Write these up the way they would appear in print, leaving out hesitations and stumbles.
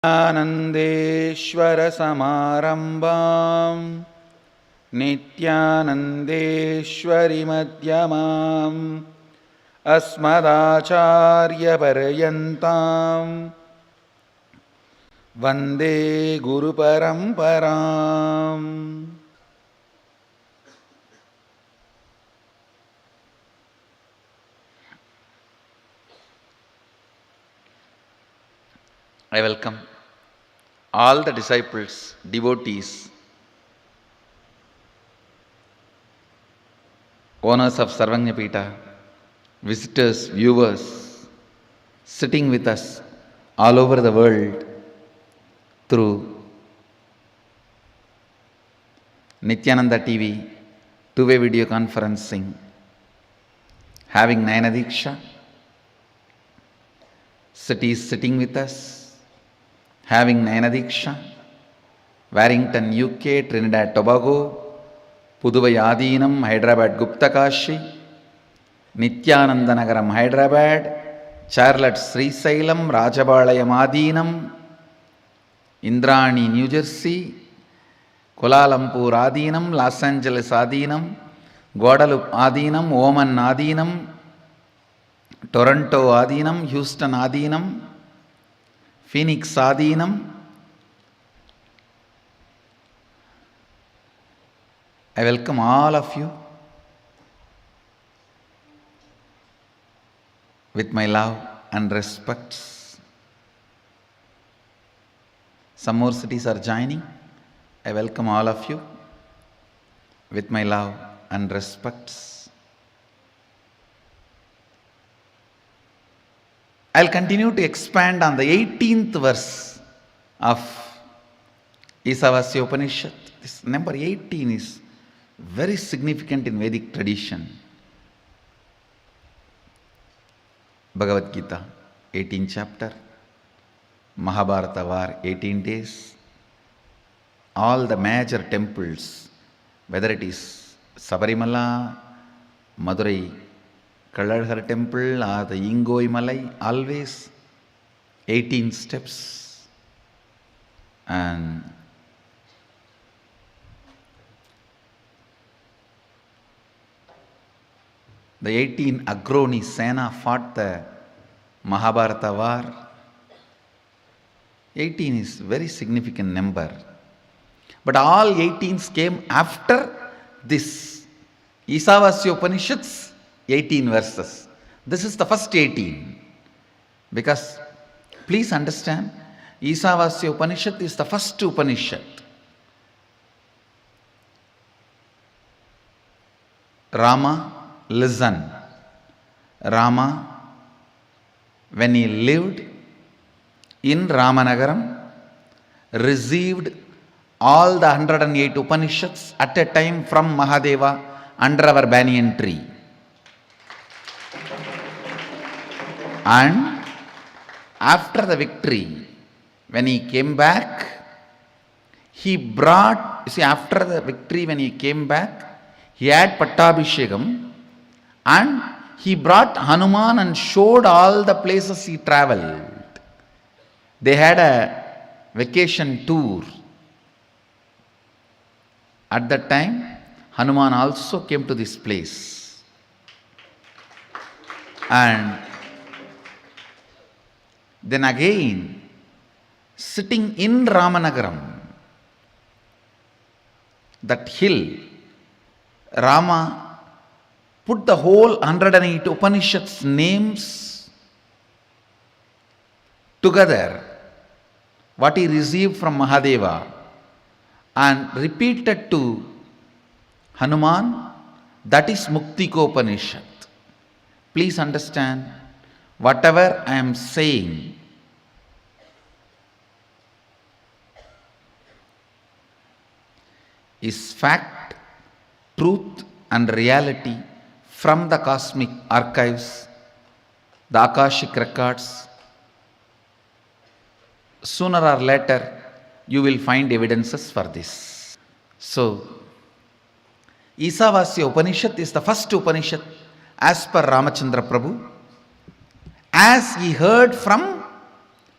आनन्देश्वरसमारम्भां नित्यानन्देश्वरिमध्यमाम् अस्मदाचार्यपर्यन्तां वन्दे गुरुपरम्पराम्. I welcome all the disciples, devotees, owners of Sarvanyapita, visitors, viewers, sitting with us all over the world through Nityananda TV, two-way video conferencing, having Nayana Diksha, cities sitting with us, having Nayana Diksha, Warrington, UK, Trinidad, Tobago, Puduvai Adinam, Hyderabad, Gupta Kashi, Nityananda Nagaram, Hyderabad, Charlotte, Srisailam, Rajabalayam Adinam, Indrani, New Jersey, Kuala Lumpur Adinam, Los Angeles Adinam, Guadalupe Adinam, Oman Adinam, Toronto Adinam, Houston Adinam, Phoenix Adinam. I welcome all of you with my love and respects. Some more cities are joining. I welcome all of you with my love and respects. I'll continue to expand on the 18th verse of Isavasya Upanishad. This number 18 is very significant in Vedic tradition. Bhagavad Gita, 18th chapter, Mahabharata war, 18 days. All the major temples, whether it is Sabarimala, Madurai Kalladhar temple or the Ingoi Malai, always 18 steps. And the 18 Agroni Sena fought the Mahabharata war. 18 is very significant number. But all 18s came after this Isavasya Upanishads 18 verses. This is the first 18. Because please understand, Isavasya Upanishad is the first Upanishad. Rama, listen. Rama, when he lived in Ramanagaram, received all the 108 Upanishads at a time from Mahadeva under our banyan tree. And after the victory, when he came back, he brought, after the victory when he came back, he had Pattabhishekam and he brought Hanuman and showed all the places he traveled. They had a vacation tour. At that time, Hanuman also came to this place. And then again, sitting in Ramanagaram, that hill, Rama put the whole 108 Upanishads names together, what he received from Mahadeva, and repeated to Hanuman, that is Muktikopanishad. Please understand, whatever I am saying is fact, truth and reality from the cosmic archives, the Akashic records. Sooner or later, you will find evidences for this. So, Isavasya Upanishad is the first Upanishad as per Ramachandra Prabhu, as he heard from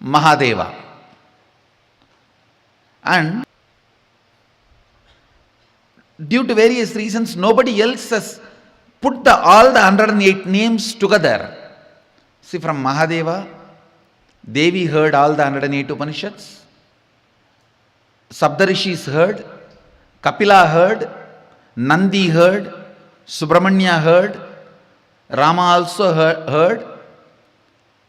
Mahadeva. And due to various reasons, nobody else has put all the 108 names together. See, from Mahadeva, Devi heard all the 108 Upanishads, Saptarishis heard, Kapila heard, Nandi heard, Subramanya heard, Rama also heard.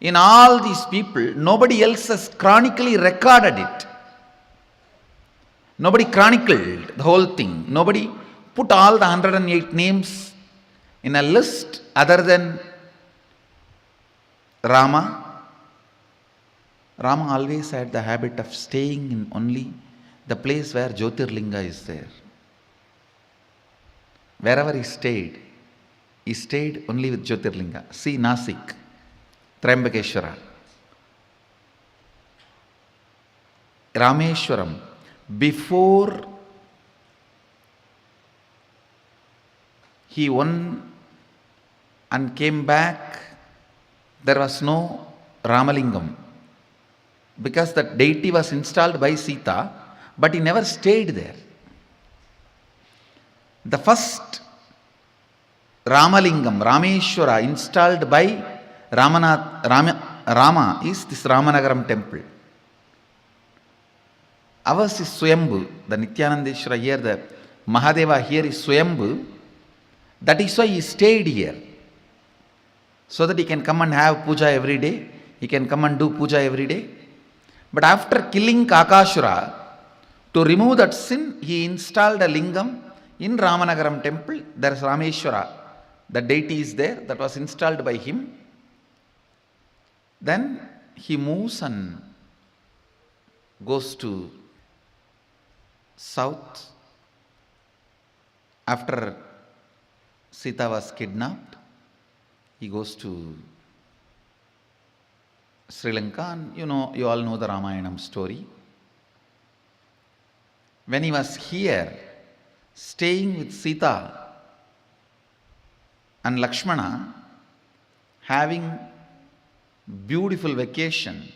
In all these people, nobody else has chronically recorded it. Nobody chronicled the whole thing. Nobody put all the 108 names in a list other than Rama. Rama always had the habit of staying in only the place where Jyotirlinga is there. Wherever he stayed only with Jyotirlinga. See Nasik, Triambakeshwara, Rameshwaram. Before he won and came back, there was no Ramalingam, because that deity was installed by Sita, but he never stayed there. The first Ramalingam, Rameshwara, installed by Rama is this Ramanagaram temple. Ours is Swayambhu, the Nityanandeshwara here, the Mahadeva here is Swayambhu. That is why he stayed here, so that he can come and have puja every day, he can come and do puja every day. But after killing Kakashura, to remove that sin, he installed a lingam in Ramanagaram temple. There is Rameshwara, the deity is there, that was installed by him. Then he moves and goes to south. After Sita was kidnapped, he goes to Sri Lanka, and you all know the Ramayanam story. When he was here, staying with Sita and Lakshmana, having beautiful vacation,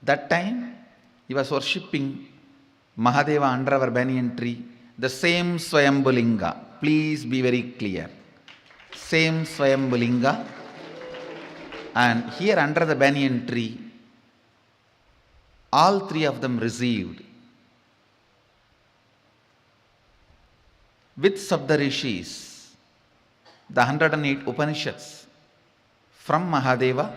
that time he was worshipping Mahadeva under our banyan tree, the same Swayambhulinga. Please be very clear. Same Swayambhulinga. And here under the banyan tree, all three of them received with Saptarishis the 108 Upanishads from Mahadeva.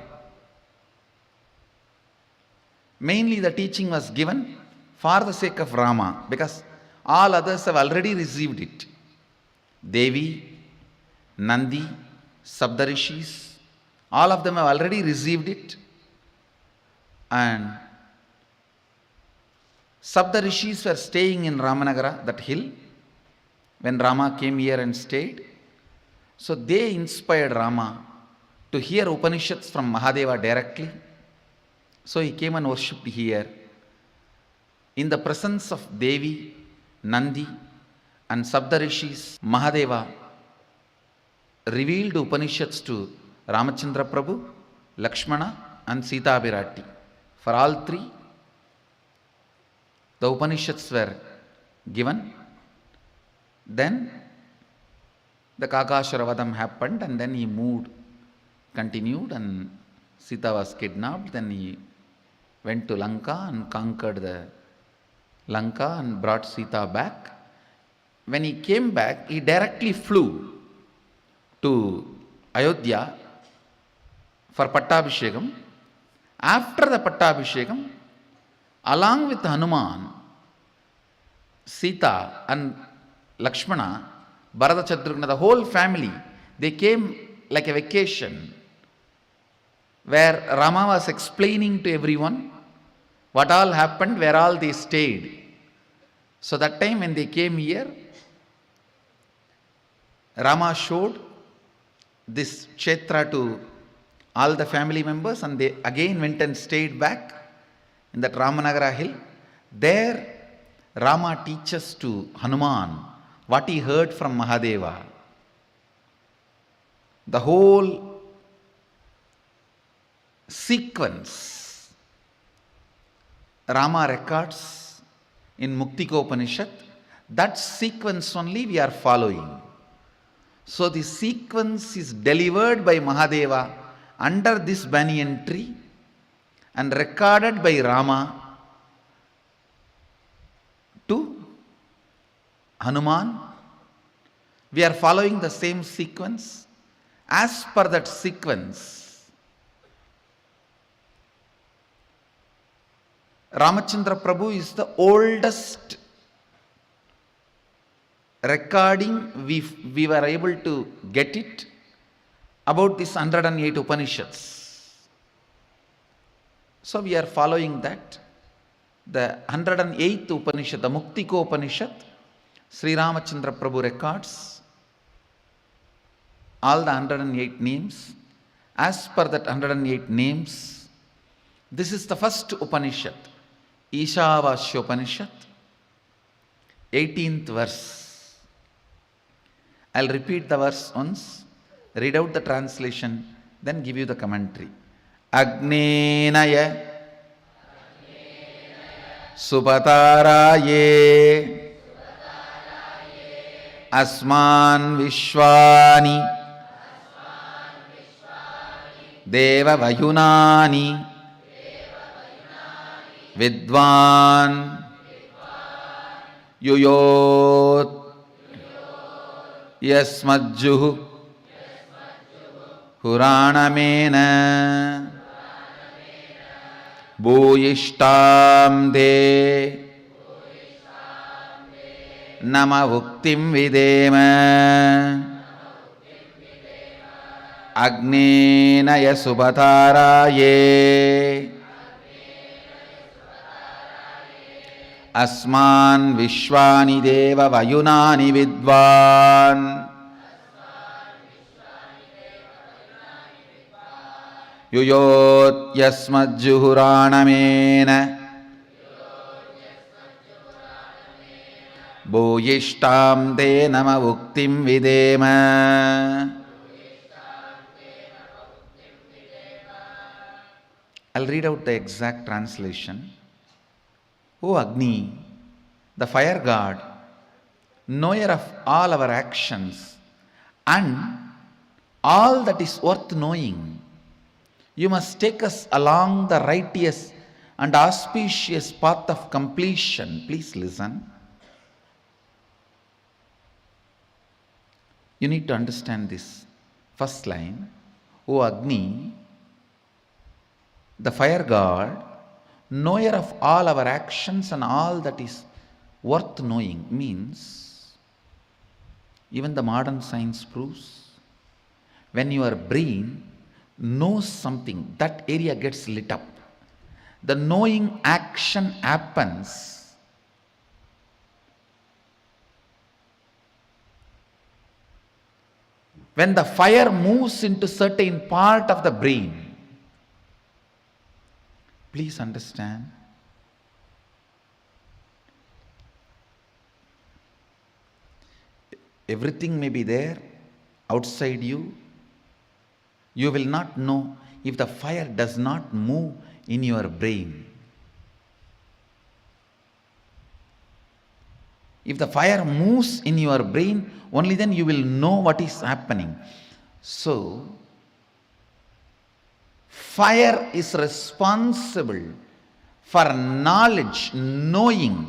Mainly the teaching was given for the sake of Rama, because all others have already received it. Devi, Nandi, Saptarishis, all of them have already received it. And Saptarishis were staying in Ramanagara, that hill, when Rama came here and stayed. So they inspired Rama to hear Upanishads from Mahadeva directly. So he came and worshipped here in the presence of Devi, Nandi and Saptarishis. Mahadeva revealed Upanishads to Ramachandra Prabhu, Lakshmana and Sita Abhirati. For all three, the Upanishads were given. Then the Kakashuravadam happened, and then he continued, and Sita was kidnapped. Then he went to Lanka and conquered the Lanka and brought Sita back. When he came back, he directly flew to Ayodhya for Pattabhishekam. After the Pattabhishekam, along with Hanuman, Sita and Lakshmana, Bharata Shatrugna, the whole family, they came like a vacation, where Rama was explaining to everyone what all happened, where all they stayed. So that time when they came here, Rama showed this Kshetra to all the family members, and they again went and stayed back in that Ramanagara hill. There Rama teaches to Hanuman what he heard from Mahadeva. The whole sequence Rama records in Muktikopanishad. That sequence only we are following. So the sequence is delivered by Mahadeva under this banyan tree and recorded by Rama to Hanuman. We are following the same sequence. As per that sequence, Ramachandra Prabhu is the oldest recording we were able to get it about this 108 Upanishads. So we are following that. The 108th Upanishad, the Muktikopanishad, Sri Ramachandra Prabhu records all the 108 names. As per that 108 names, this is the first Upanishad, Ishavasya Upanishad, 18th verse. I'll repeat the verse once, read out the translation, then give you the commentary. Agni naya supataraye asman vishwani deva vayunani vidvan yuyot yasmajjuhu huranamena bhuyishtam de nama vuktim videma agnena yasubhataraye asman vishwani deva vayunani vidvan yuyot yasmajjuhuranamena bhuyishtam te nama vuktim videma. I'll read out the exact translation. O Agni, the fire god, knower of all our actions and all that is worth knowing, you must take us along the righteous and auspicious path of completion. Please listen. You need to understand this first line. O Agni, the fire god, knower of all our actions and all that is worth knowing, means even the modern science proves when your brain knows something, that area gets lit up. The knowing action happens when the fire moves into certain part of the brain. Please understand. Everything may be there outside you. You will not know if the fire does not move in your brain. If the fire moves in your brain, only then you will know what is happening. So, fire is responsible for knowledge, knowing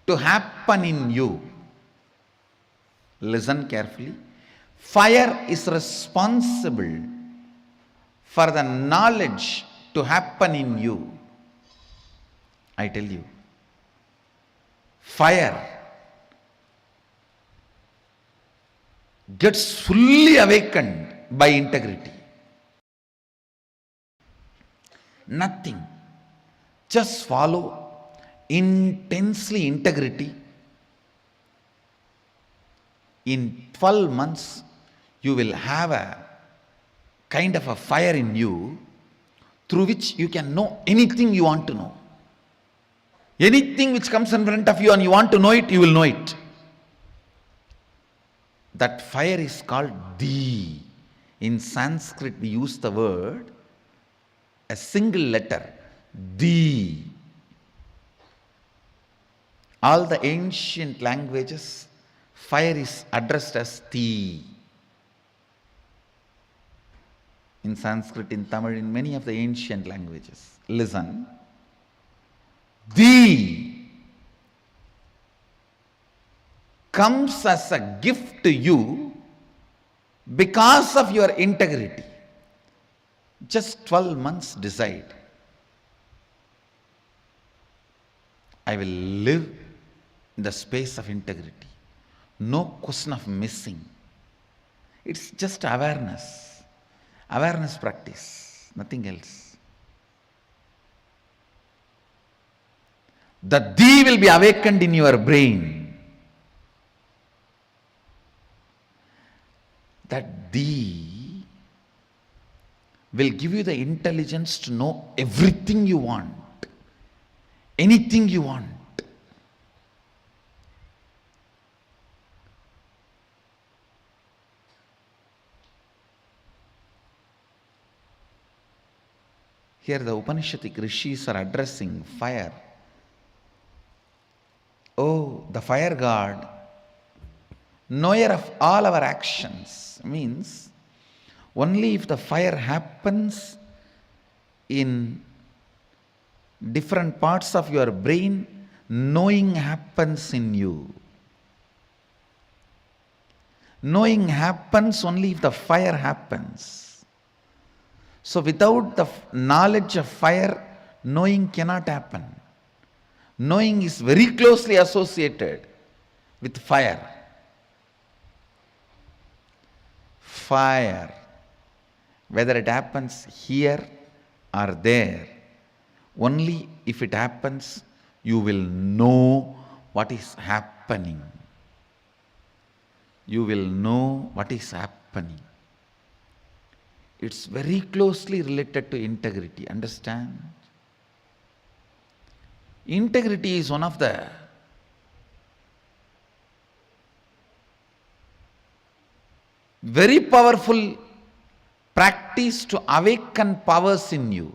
to happen in you. Listen carefully. Fire is responsible for the knowledge to happen in you. I tell you, fire gets fully awakened by integrity. Nothing. Just follow intensely integrity. In 12 months, you will have a kind of a fire in you through which you can know anything you want to know. Anything which comes in front of you and you want to know it, you will know it. That fire is called Di. In Sanskrit, we use the word, a single letter, Di. All the ancient languages, fire is addressed as Ti. In Sanskrit, in Tamil, in many of the ancient languages. Listen. Thee comes as a gift to you because of your integrity. Just 12 months decide. I will live in the space of integrity. No question of missing. It's just awareness. Awareness practice, nothing else. The thee will be awakened in your brain. That thee will give you the intelligence to know everything you want, anything you want. Here the Upanishadic rishis are addressing fire. Oh, the fire god, knower of all our actions, means only if the fire happens in different parts of your brain, knowing happens in you. Knowing happens only if the fire happens. So without the knowledge of fire, knowing cannot happen. Knowing is very closely associated with fire. Fire, whether it happens here or there, only if it happens, you will know what is happening. You will know what is happening. It's very closely related to integrity, understand? Integrity is one of the very powerful practice to awaken powers in you.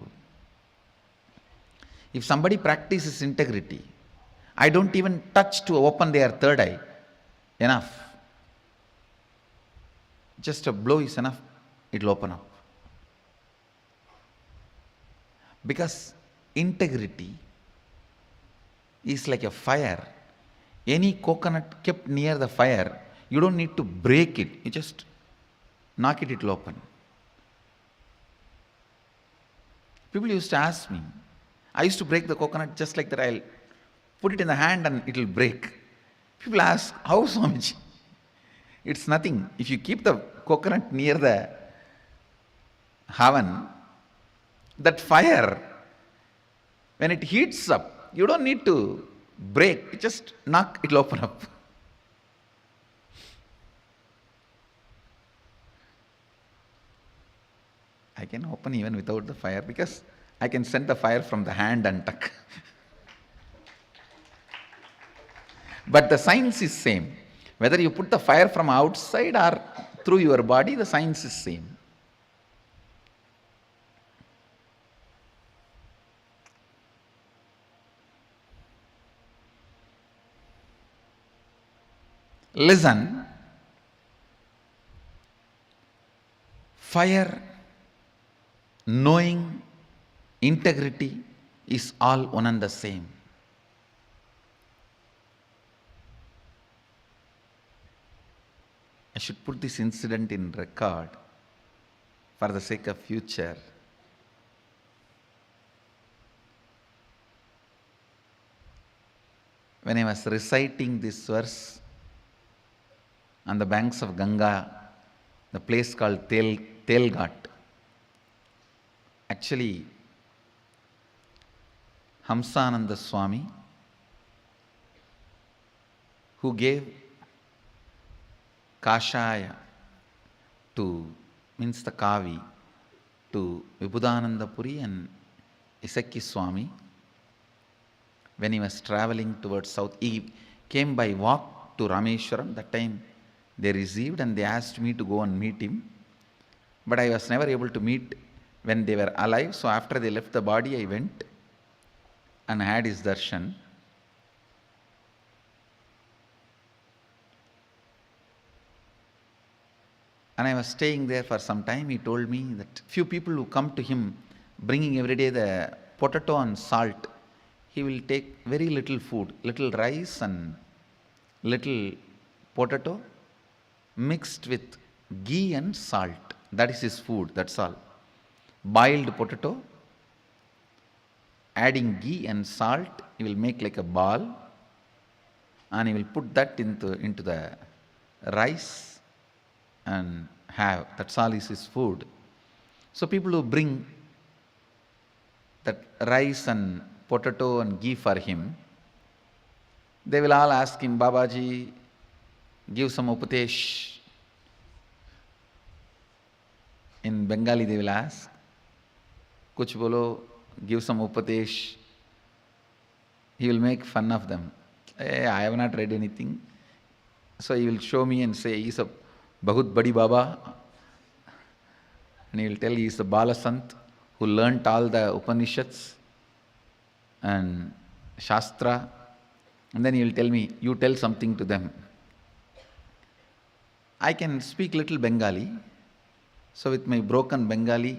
If somebody practices integrity, I don't even touch to open their third eye. Enough. Just a blow is enough, it will open up. Because integrity is like a fire. Any coconut kept near the fire, you don't need to break it. You just knock it, it will open. People used to ask me, I used to break the coconut just like that. I'll put it in the hand and it will break. People ask, how, Swamiji? It's nothing. If you keep the coconut near the oven, that fire, when it heats up, you don't need to break. You just knock, it will open up. I can open even without the fire because I can send the fire from the hand and tuck. But the science is same. Whether you put the fire from outside or through your body, the science is same. Listen, fire, knowing, integrity is all one and the same. I should put this incident in record for the sake of future. When I was reciting this verse on the banks of Ganga, the place called Telghat, actually Hamsananda Swami, who gave Kashaya means the Kavi, to Vibhudananda Puri and Isaki Swami, when he was traveling towards south, he came by walk to Rameshwaram. That time they received and they asked me to go and meet him. But I was never able to meet when they were alive. So after they left the body, I went and had his darshan. And I was staying there for some time. He told me that few people who come to him bringing every day the potato and salt, he will take very little food, little rice and little potato mixed with ghee and salt. That is his food, that's all. Boiled potato, adding ghee and salt, he will make like a ball and he will put that into the rice and have. That's all is his food. So people who bring that rice and potato and ghee for him, they will all ask him, Babaji, give some upatesh. In Bengali they will ask, Kuch bolo, give some upatesh. He will make fun of them. I have not read anything. So he will show me and say, he's a Bahut Badi Baba. And he will tell he is the Balasant who learnt all the Upanishads and Shastra. And then he will tell me, you tell something to them. I can speak little Bengali. So with my broken Bengali,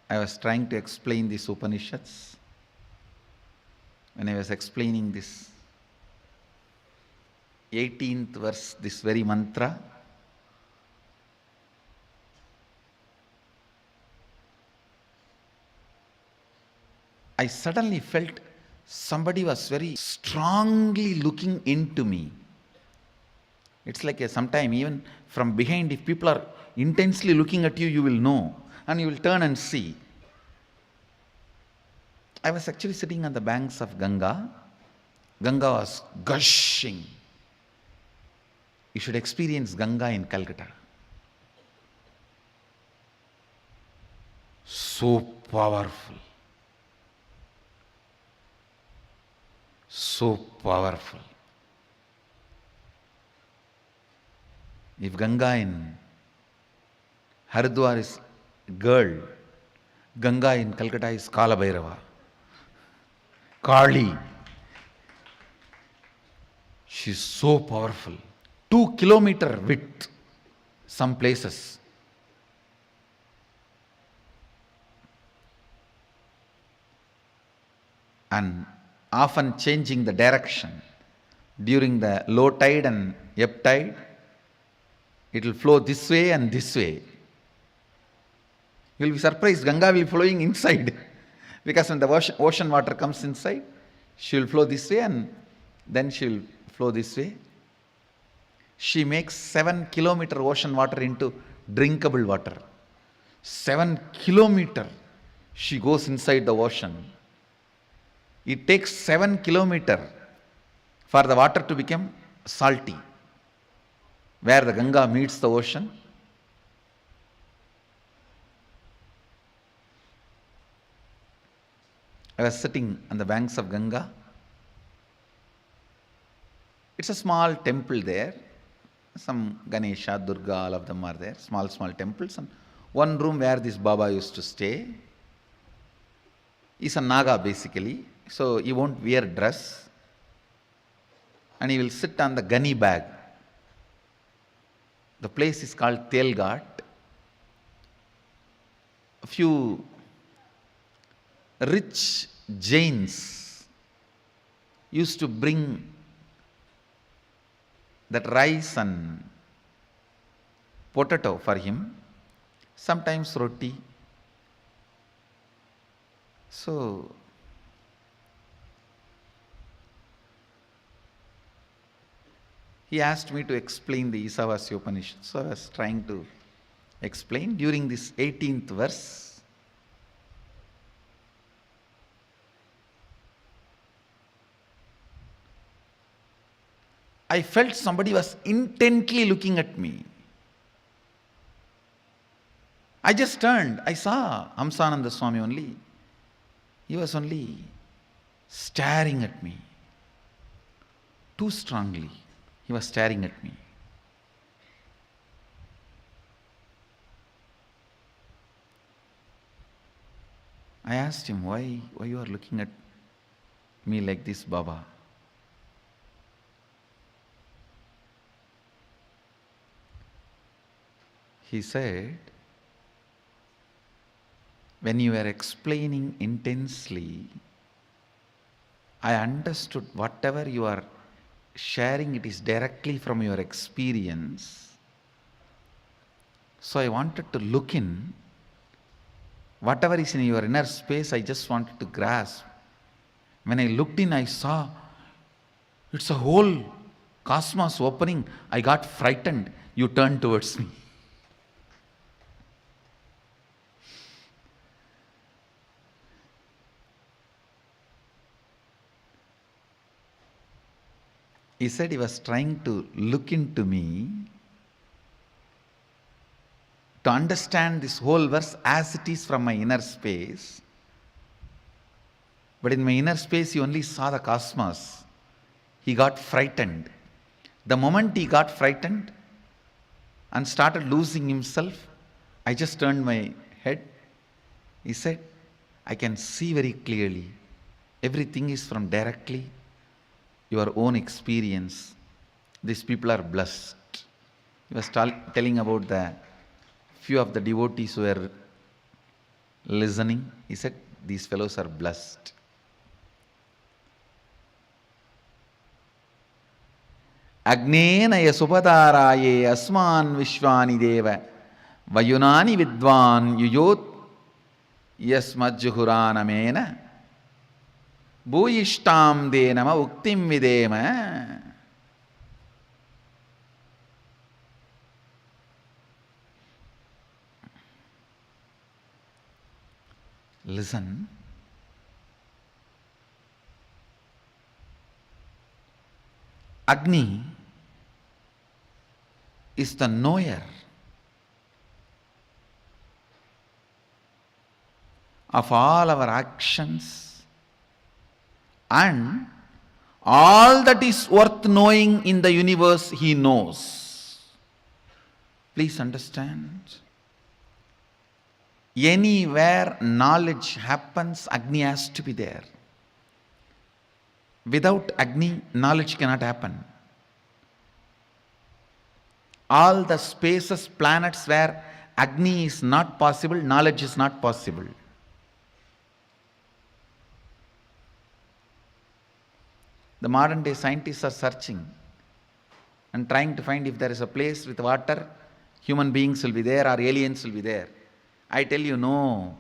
I was trying to explain these Upanishads. When I was explaining this 18th verse, this very mantra, I suddenly felt somebody was very strongly looking into me. It's like sometime even from behind, if people are intensely looking at you, you will know and you will turn and see. I was actually sitting on the banks of Ganga. Ganga was gushing. You should experience Ganga in Calcutta. So powerful. So powerful. If Ganga in Haridwar is girl, Ganga in Calcutta is Kala Bhairava. Kali. She's so powerful. 2-kilometer width, some places. And often changing the direction. During the low tide and ebb tide, it will flow this way and this way. You will be surprised, Ganga will be flowing inside. Because when the ocean water comes inside, she will flow this way and then she will flow this way. She makes 7-kilometer ocean water into drinkable water. 7 kilometer she goes inside the ocean. It takes 7 kilometer for the water to become salty. Where the Ganga meets the ocean, I was sitting on the banks of Ganga. It's a small temple there. Some Ganesha, Durga, all of them are there. Small temples. And one room where this Baba used to stay. He's a Naga basically. So he won't wear dress. And he will sit on the gunny bag. The place is called Telghat. A few rich Jains used to bring that rice and potato for him, sometimes roti. So he asked me to explain the Isavasya Upanishad. So I was trying to explain during this 18th verse. I felt somebody was intently looking at me. I just turned. I saw Hamsananda Swami only. He was only staring at me. Too strongly. He was staring at me. I asked him, why you are looking at me like this, Baba. He said, when you were explaining intensely, I understood whatever you are sharing, it is directly from your experience. So I wanted to look in. Whatever is in your inner space, I just wanted to grasp. When I looked in, I saw it's a whole cosmos opening. I got frightened. You turned towards me. He said he was trying to look into me to understand this whole verse as it is from my inner space. But in my inner space, he only saw the cosmos. He got frightened. The moment he got frightened and started losing himself, I just turned my head. He said, I can see very clearly. Everything is from directly your own experience. These people are blessed. He was telling about the few of the devotees who were listening. He said, these fellows are blessed. Agnenaya supataraye asman vishvani deva vayunani vidvan yuyot yasmajjuhuranamena bhuyishtam denama uktim videma. Listen. Agni is the knower of all our actions and all that is worth knowing in the universe he knows. Please understand. Anywhere knowledge happens, Agni has to be there. Without Agni, knowledge cannot happen. All the spaces, planets where Agni is not possible, knowledge is not possible. The modern day scientists are searching and trying to find if there is a place with water, human beings will be there or aliens will be there. I tell you, no.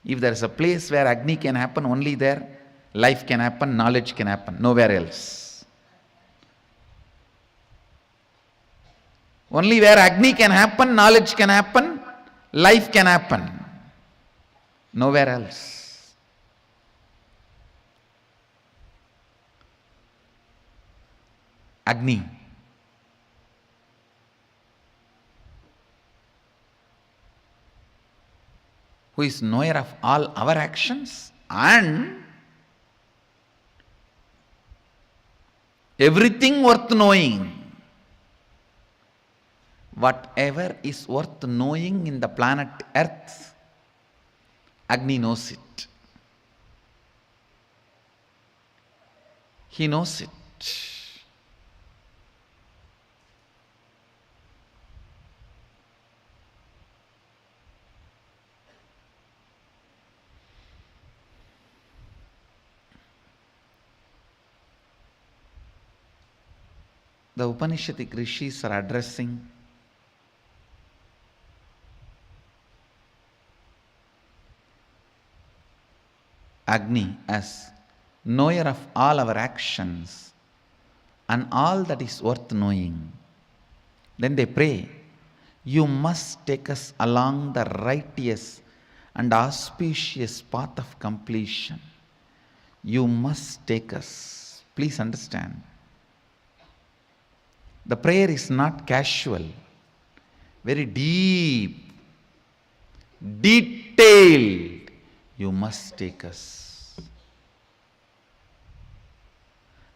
If there is a place where Agni can happen, only there life can happen, knowledge can happen, nowhere else. Only where Agni can happen, knowledge can happen, life can happen, nowhere else. Agni. Who is knower of all our actions and everything worth knowing. Whatever is worth knowing in the planet Earth, Agni knows it. He knows it. The Upanishadic rishis are addressing Agni as knower of all our actions and all that is worth knowing. Then they pray, you must take us along the righteous and auspicious path of completion. You must take us. Please understand. The prayer is not casual, very deep, detailed. You must take us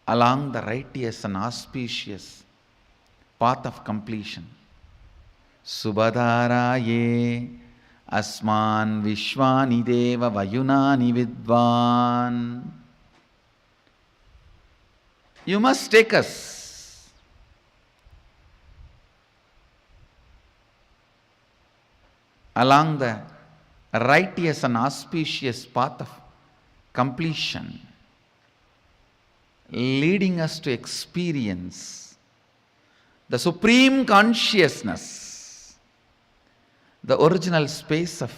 along the righteous and auspicious path of completion. Subhadharaye asman vishvani deva vayunani vidvan. you must take us along the righteous and auspicious path of completion, leading us to experience the supreme consciousness, the original space of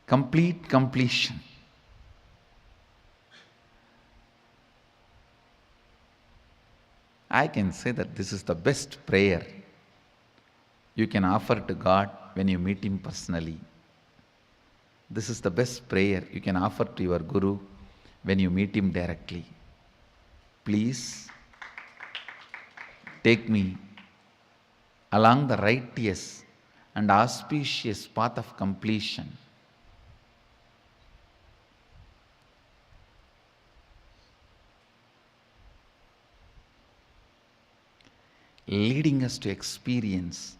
complete completion. I can say that this is the best prayer you can offer to God when you meet Him personally. This is the best prayer you can offer to your Guru when you meet him directly. Please take me along the righteous and auspicious path of completion. Leading us to experience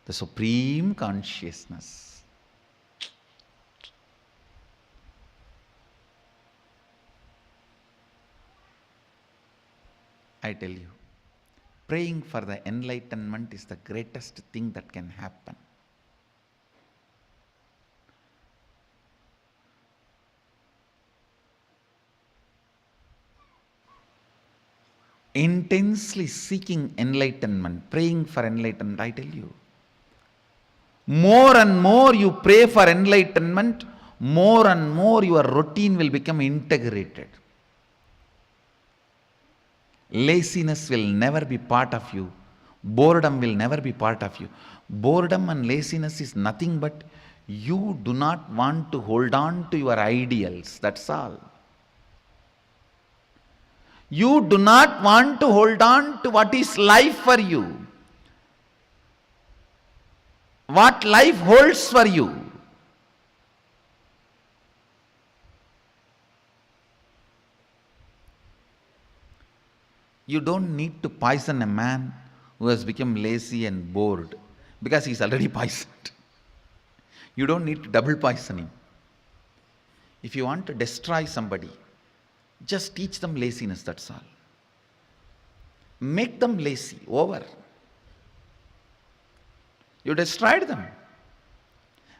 the supreme consciousness. I tell you, praying for the enlightenment is the greatest thing that can happen. Intensely seeking enlightenment, praying for enlightenment, I tell you, more and more you pray for enlightenment, more and more your routine will become integrated. Laziness will never be part of you. Boredom will never be part of you. Boredom and laziness is nothing but you do not want to hold on to your ideals. That's all. You do not want to hold on to what is life for you. What life holds for you. You don't need to poison a man who has become lazy and bored because he's already poisoned. You don't need to double poison him. If you want to destroy somebody, just teach them laziness, that's all. Make them lazy, over. You destroyed them.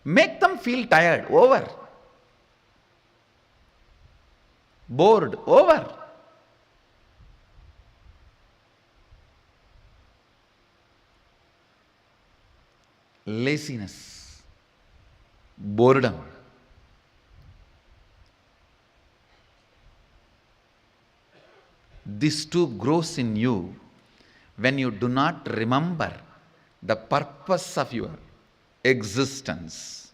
Make them feel tired, over. Bored, over. Laziness, boredom, this too grows in you when you do not remember the purpose of your existence.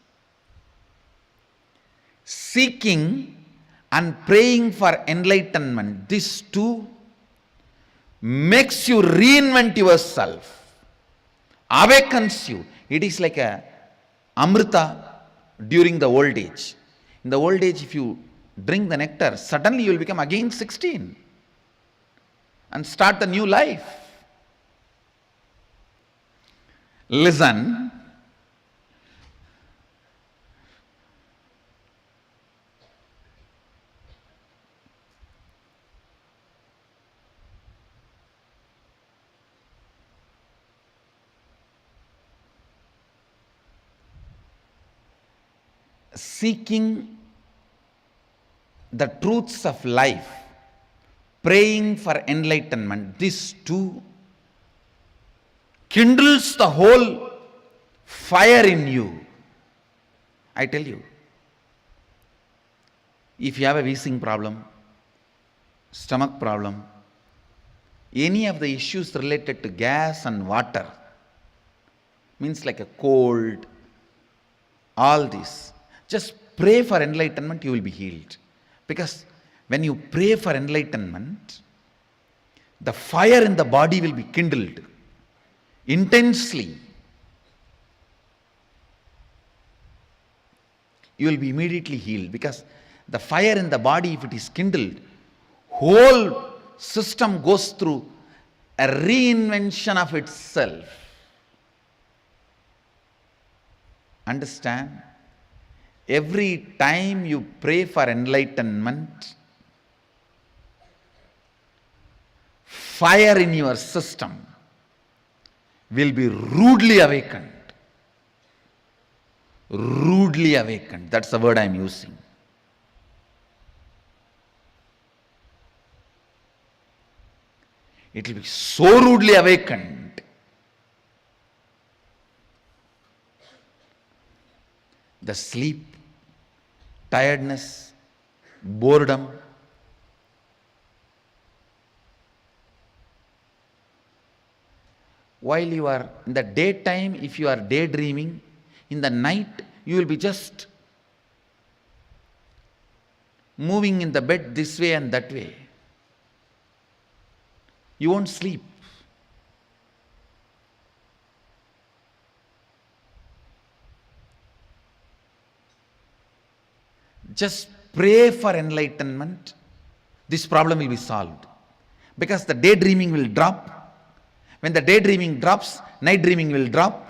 Seeking and praying for enlightenment, this too makes you reinvent yourself, awakens you. It is like a amrita during the old age. In the old age, if you drink the nectar, suddenly you will become again 16 and start the new life. Listen. Seeking the truths of life, praying for enlightenment, this too kindles the whole fire in you. I tell you, if you have a wheezing problem, stomach problem, any of the issues related to gas and water, means like a cold, all this, just pray for enlightenment, you will be healed. Because when you pray for enlightenment, the fire in the body will be kindled intensely. You will be immediately healed because the fire in the body, if it is kindled, whole system goes through a reinvention of itself. Understand? Every time you pray for enlightenment, fire in your system will be rudely awakened. Rudely awakened. That's the word I am using. It will be so rudely awakened. The sleep, tiredness, boredom, while you are in the daytime, if you are daydreaming, in the night you will be just moving in the bed this way and that way. You won't sleep. Just pray for enlightenment. This problem will be solved. Because the daydreaming will drop. When the daydreaming drops, night dreaming will drop.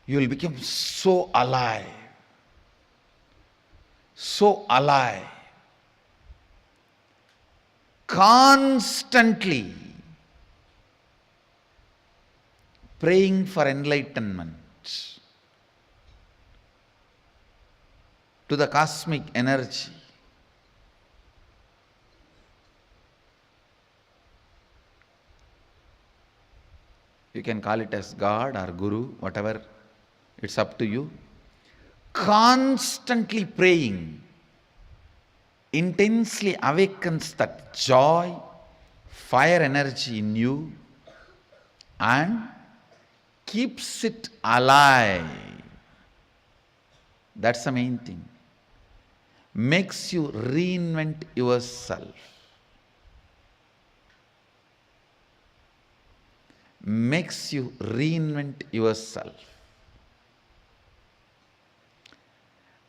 You will become so alive. So alive. Constantly praying for enlightenment to the cosmic energy. You can call it as God or Guru, whatever, it's up to you. Constantly praying intensely awakens that joy, fire energy in you and keeps it alive. That's the main thing. Makes you reinvent yourself. Makes you reinvent yourself.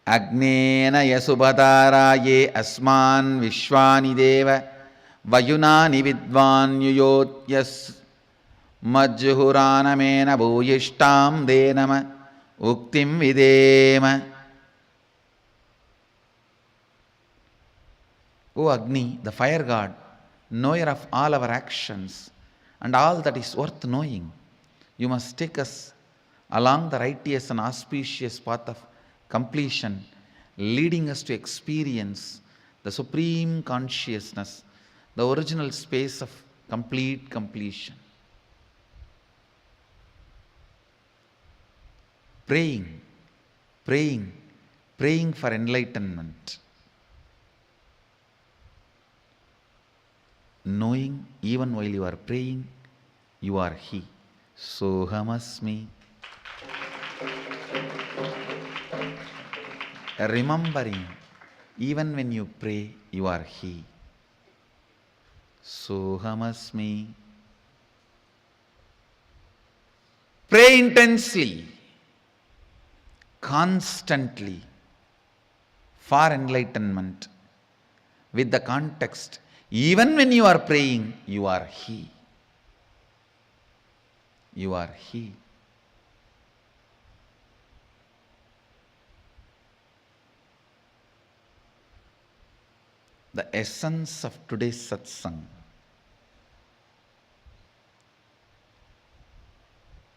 Agnena yasubhataraye asman vishwani deva vayunani vidvan yuyotyas majjuhuranamena bhuyishtam denama uktim videma. O Agni, the fire god, knower of all our actions and all that is worth knowing, you must take us along the righteous and auspicious path of completion, leading us to experience the supreme consciousness, the original space of complete completion. Praying, praying, praying for enlightenment. Knowing even while you are praying, you are He. Sohamasmi. Remembering, even when you pray, you are He. Sohamasmi. Pray intensely, constantly, for enlightenment, with the context, even when you are praying, you are He. You are He. The essence of today's satsang.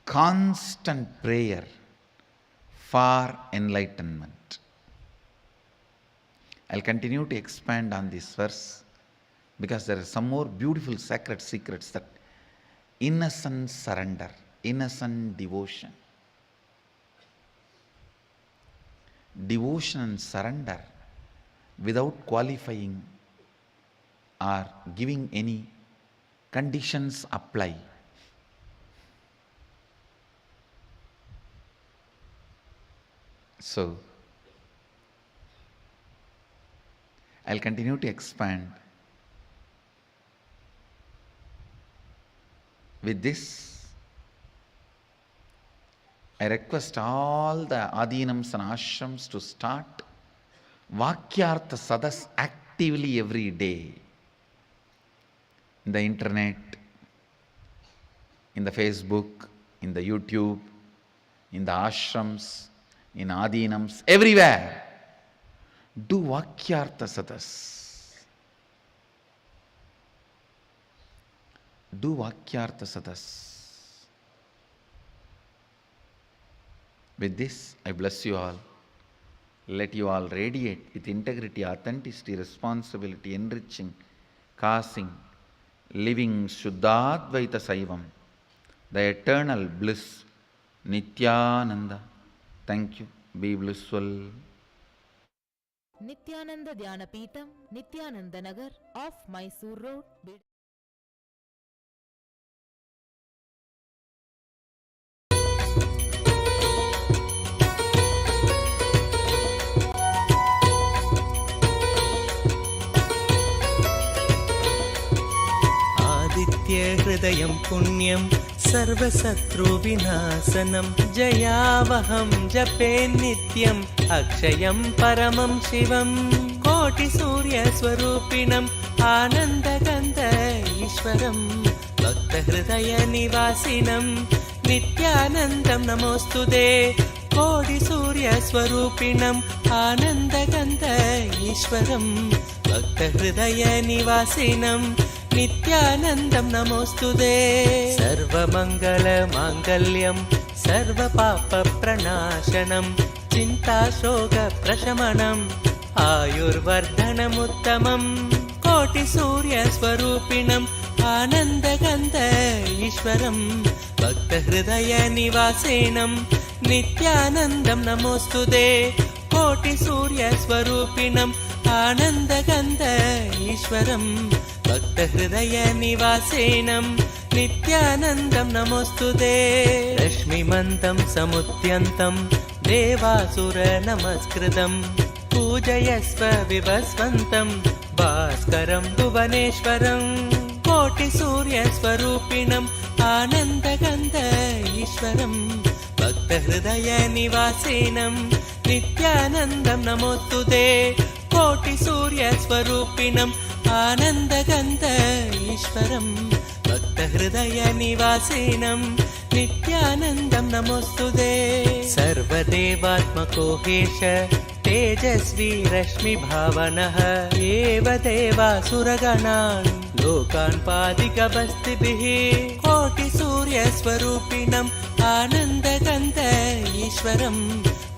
Constant prayer for enlightenment. I'll continue to expand on this verse because there are some more beautiful sacred secrets, that innocent surrender, innocent devotion. Devotion and surrender without qualifying or giving any conditions apply. So, I'll continue to expand. With this, I request all the adinams and ashrams to start Vakyartha Sadas actively every day. In the internet, in the Facebook, in the YouTube, in the ashrams, in adinams, everywhere. Do Vakyartha Sadas. Do Vakyartha Sadas. With this, I bless you all. Let you all radiate with integrity, authenticity, responsibility, enriching, causing, living Shuddhadvaita Saivam, the eternal bliss, Nityananda. Thank you. Be blissful. Nityananda Dhyana Peetham, Nityananda Nagar, off Mysore Road, Bid. हृदयं पुण्यं सर्वशत्रुविनाशनं जयावहं जपे नित्यम् अक्षयं परमं शिवं कोटिसूर्यस्वरूपिणम् आनन्दगन्ध ईश्वरं भक्तहृदयनिवासिनं नित्यानन्दं नमोऽस्तुते कोटिसूर्यस्वरूपिणम् आनन्दगन्ध ईश्वरं भक्तहृदयनिवासिनं नित्यानन्दं नमोऽस्तुते सर्वमङ्गलमाङ्गल्यं सर्वपापप्रणाशनं चिन्ताशोकप्रशमनम् आयुर्वर्धनमुत्तमम् कोटिसूर्यस्वरूपिणम् आनन्दगन्ध ईश्वरं भक्तहृदयनिवासिनं नित्यानन्दं नमोऽस्तुते कोटिसूर्यस्वरूपिणम् आनन्दगन्ध ईश्वरं भक्तहृदयनिवासिनं नित्यानन्दं नमोऽस्तुते रश्मिमन्तं समुद्यन्तं देवासुरनमस्कृतं पूजयस्व विभस्वन्तं भास्करं भुवनेश्वरं कोटिसूर्यस्वरूपिणम् आनन्दगन्ध ईश्वरं भक्तहृदयनिवासिनं नित्यानन्दं नमोऽस्तुते कोटिसूर्यस्वरूपिणम् आनन्दगन्ध ईश्वरं भक्तहृदयनिवासिनं नित्यानन्दं नमोऽस्तुते सर्वदेवात्मको हेश तेजस्वी रश्मिभावनः एव देवासुरगणान् लोकान् पादिकवस्तिभिः कोटिसूर्यस्वरूपिणम् आनन्दगन्ध ईश्वरं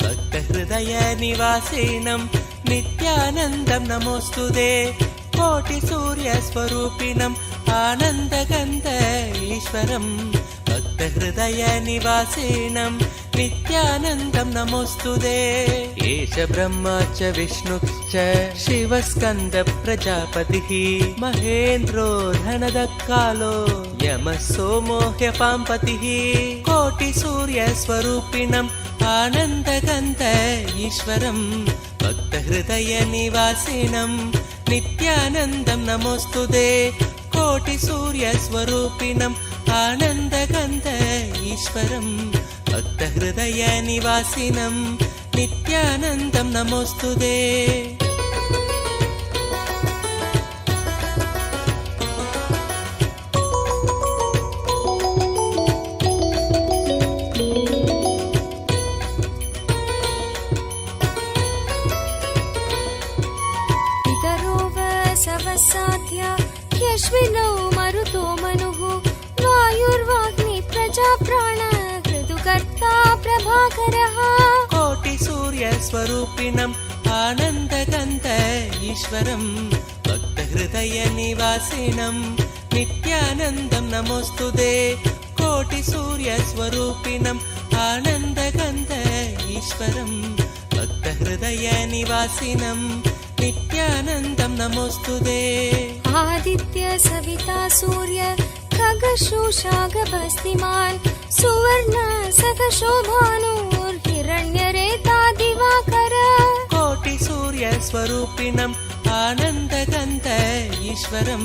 भक्तहृदयनिवासिनं नित्यानन्दं नमोऽस्तुते कोटिसूर्यस्वरूपिणम् आनन्दगन्ध ईश्वरं भक्तहृदयनिवासिनं नित्यानन्दं नमोऽस्तुते एष ब्रह्मा च विष्णुश्च शिवस्कन्द प्रजापतिः महेन्द्रो धनदकालो यमः सोमो ह्यपाम्पतिः कोटिसूर्यस्वरूपिणम् आनन्दगन्ध ईश्वरं भक्तहृदयनिवासिनं नित्यानन्दं नमोऽस्तुते कोटिसूर्यस्वरूपिणम् आनन्दगन्ध ईश्वरं भक्तहृदयनिवासिनं नित्यानन्दं नमोऽस्तुते यश्विनौ मरुतो मनुः वायुर्वाग्नि प्रजाप्राण ऋतुकर्ता प्रभाकरः कोटिसूर्यस्वरूपिणम् आनन्दगन्ध ईश्वरं भक्तहृदयनिवासिनं नित्यानन्दं नमोऽस्तुते कोटिसूर्यस्वरूपिणम् आनन्दगन्ध ईश्वरं भक्तहृदयनिवासिनं नित्यानन्दं नमोऽस्तुते आदित्य सविता सूर्य खगशोषागभस्तिमान् सुवर्ण सखशोभानुर्हिरण्यरेता दिवाकर कोटिसूर्यस्वरूपिणम् आनन्दगन्ध ईश्वरं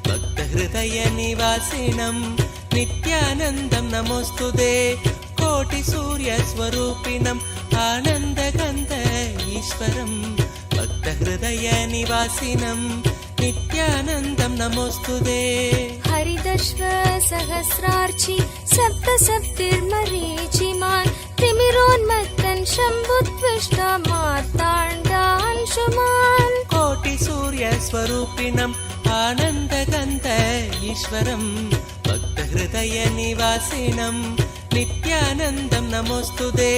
भक्तहृदयनिवासिनं नित्यानन्दं नमोऽस्तुते कोटिसूर्यस्वरूपिणम् आनन्दगन्ध ईश्वरं भक्तहृदयनिवासिनं नित्यानन्दं नमोऽस्तुते हरिदश्व सहस्रार्चि सप्तसप्तिर्मरीचिमान् तिमिरोन्मत्तन् शम्भुत्विष्टा मार्ताण्डांशुमान् कोटिसूर्यस्वरूपिणम् आनन्दगन्ध ईश्वरं भक्तहृदयनिवासिनं नित्यानन्दं नमोऽस्तुते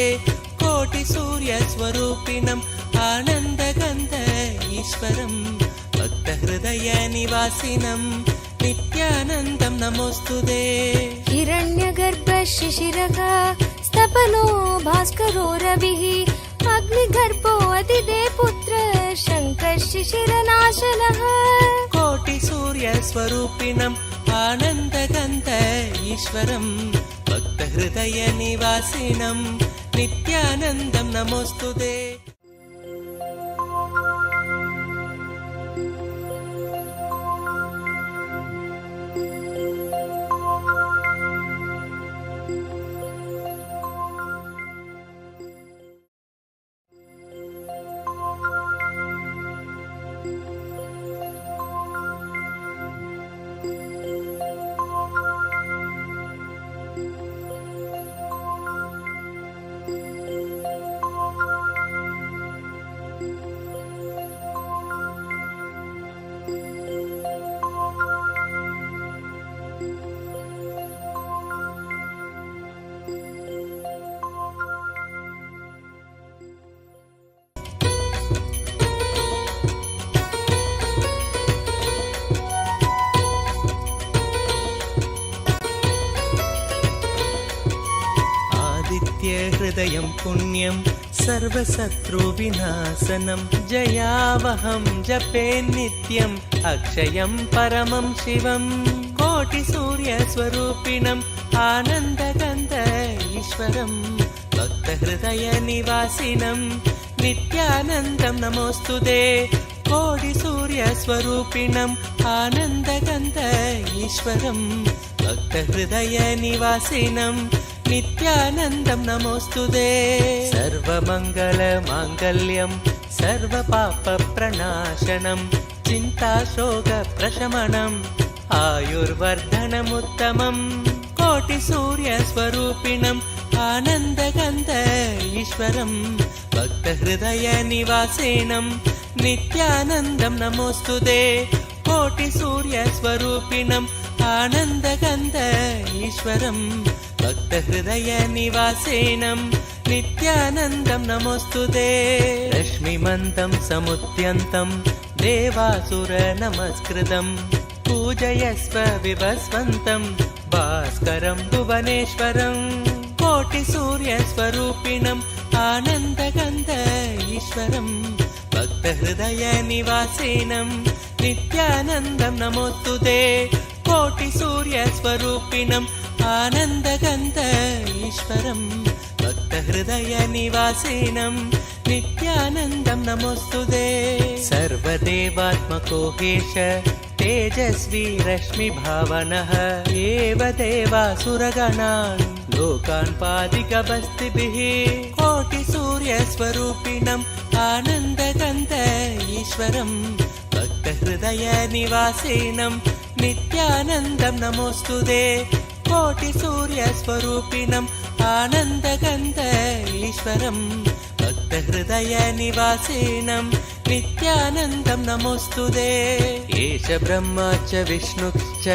कोटिसूर्यस्वरूपिणम् आनन्दगन्ध ईश्वरं भक्तहृदयनिवासिनं नित्यानन्दं नमोऽस्तुते हिरण्यगर्भशिशिरः स्तपनो भास्करो रविः अग्निगर्भो अदिते पुत्र शङ्कशिशिरनाशनः कोटिसूर्यस्वरूपिणम् आनन्दगन्ध ईश्वरं भक्तहृदयनिवासिनं नित्यानन्दं नमोऽस्तुते हृदयं पुण्यं सर्वशत्रुविनाशनं जयावहं जपे नित्यम् अक्षयं परमं शिवं कोटिसूर्यस्वरूपिणम् आनन्दगन्ध ईश्वरं भक्तहृदयनिवासिनं नित्यानन्दं नमोऽस्तुते कोटिसूर्यस्वरूपिणम् आनन्दगन्ध ईश्वरं भक्तहृदयनिवासिनं नित्यानन्दं नमोऽस्तुते सर्वमङ्गलमाङ्गल्यं सर्वपापप्रणाशनं चिन्ताशोकप्रशमनम् आयुर्वर्धनमुत्तमम् कोटिसूर्यस्वरूपिणम् आनन्दगन्ध ईश्वरं भक्तहृदयनिवासिनं नित्यानन्दं नमोऽस्तुते कोटिसूर्यस्वरूपिणम् आनन्दगन्ध ईश्वरं भक्तहृदयनिवासिनं नित्यानन्दं नमोऽस्तुते रश्मिमन्तं समुद्यन्तं देवासुरनमस्कृतं पूजयस्व विभस्वन्तं भास्करं भुवनेश्वरं कोटिसूर्यस्वरूपिणम् आनन्दगन्ध ईश्वरं भक्तहृदयनिवासिनं नित्यानन्दं नमोऽस्तुते कोटिसूर्यस्वरूपिणम् आनन्दगन्ध ईश्वरं भक्तहृदयनिवासिनं नित्यानन्दं नमोऽस्तुते सर्वदेवात्मको हेश तेजस्वी रश्मिभावनः एव देवासुरगणान् लोकान् पादिकवस्तिभिः कोटिसूर्यस्वरूपिणम् आनन्दगन्ध ईश्वरं भक्तहृदयनिवासिनं नित्यानन्दं नमोऽस्तुते कोटिसूर्यस्वरूपिणम् आनन्दगन्ध ईश्वरं भक्तहृदयनिवासिनं नित्यानन्दं नमोऽस्तुते एष ब्रह्मा च विष्णुश्च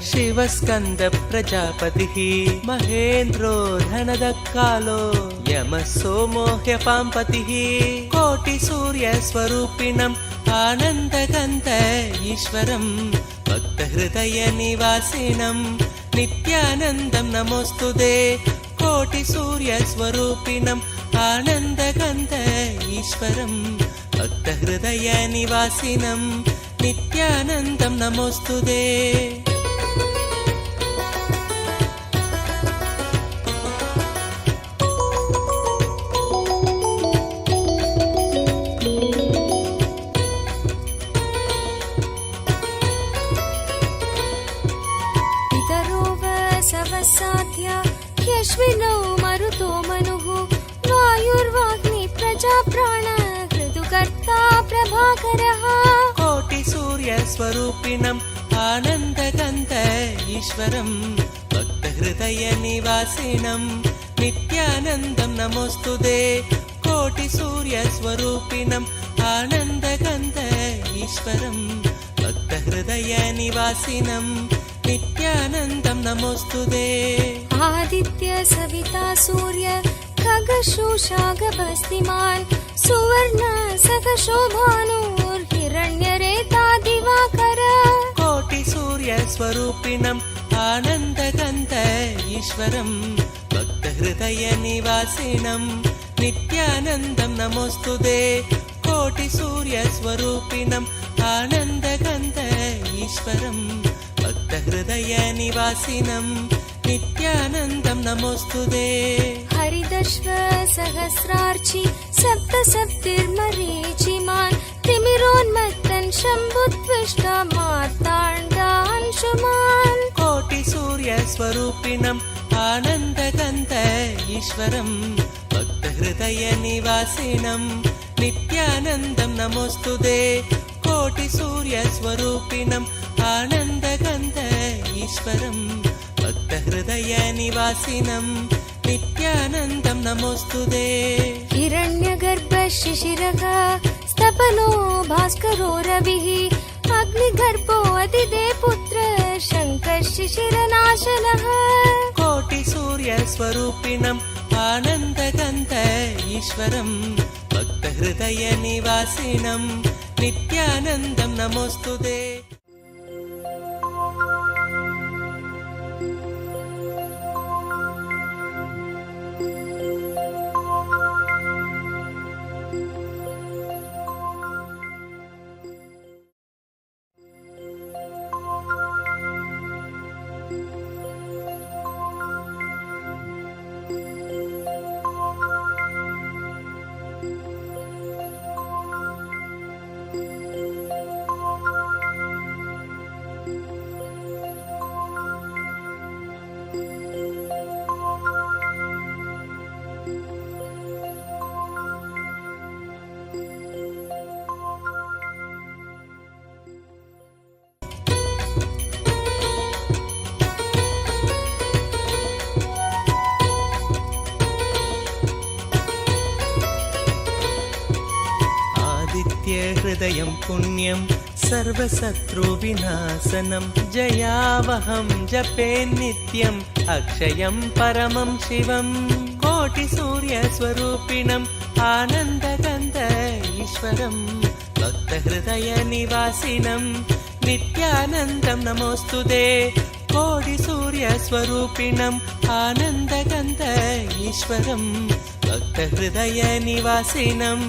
शिवस्कन्द प्रजापतिः महेन्द्रो धनदकालो यमः सोमो ह्यपाम्पतिः कोटिसूर्यस्वरूपिणम् आनन्दगन्ध ईश्वरं भक्तहृदयनिवासिनं नित्यानन्दं नमोऽस्तुते कोटिसूर्यस्वरूपिणम् आनन्दगन्ध ईश्वरं भक्तहृदयनिवासिनं नित्यानन्दं नमोऽस्तुते साध्य ह्यश्विनौ मरुतो मनुः वायुर्वाग्नि प्रजाप्राण ऋतुकर्ता प्रभाकरः कोटिसूर्यस्वरूपिणम् आनन्दगन्ध ईश्वरं भक्तहृदयनिवासिनं नित्यानन्दं नमोऽस्तुते कोटिसूर्यस्वरूपिणम् आनन्दगन्ध ईश्वरं भक्तहृदयनिवासिनं नित्यानन्दं नमोऽस्तुते आदित्य सविता सूर्य खगशोषागभस्तिमान् सुवर्ण सखशोभानुर्हिरण्यरेता दिवाकर कोटिसूर्यस्वरूपिणम् आनन्दगन्ध ईश्वरं भक्तहृदयनिवासिनं नित्यानन्दं नमोऽस्तुते कोटिसूर्यस्वरूपिणम् आनन्दगन्ध ईश्वरं भक्तहृदयनिवासिनं नित्यानन्दं नमोऽस्तुते हरिदश्व सहस्रार्चि सप्त सप्तिर्मरीचिमान् तिमिरोन्मत्तन् शम्भुत्विष्ट मार्ताण्डांशुमान् कोटिसूर्यस्वरूपिणम् आनन्दगन्ध ईश्वरं भक्तहृदयनिवासिनं नित्यानन्दं नमोऽस्तुते कोटिसूर्यस्वरूपिणम् आनन्दगन्ध ईश्वरं भक्तहृदयनिवासिनं नित्यानन्दं नमोऽस्तुते हिरण्यगर्भ शिशिरः स्तपनो भास्करो रविः अग्निगर्भो अदिदे पुत्र शङ्कर शिशिरनाशनः कोटिसूर्यस्वरूपिणम् आनन्दगन्ध ईश्वरं भक्तहृदयनिवासिनं नित्यानन्दं नमोऽस्तुते हृदयं पुण्यं सर्वशत्रुविनाशनं जयावहं जपे नित्यम् अक्षयं परमं शिवं कोटिसूर्यस्वरूपिणम् आनन्दगन्ध ईश्वरं भक्तहृदयनिवासिनं नित्यानन्दं नमोऽस्तुते कोटिसूर्यस्वरूपिणम् आनन्दगन्ध ईश्वरं भक्तहृदयनिवासिनं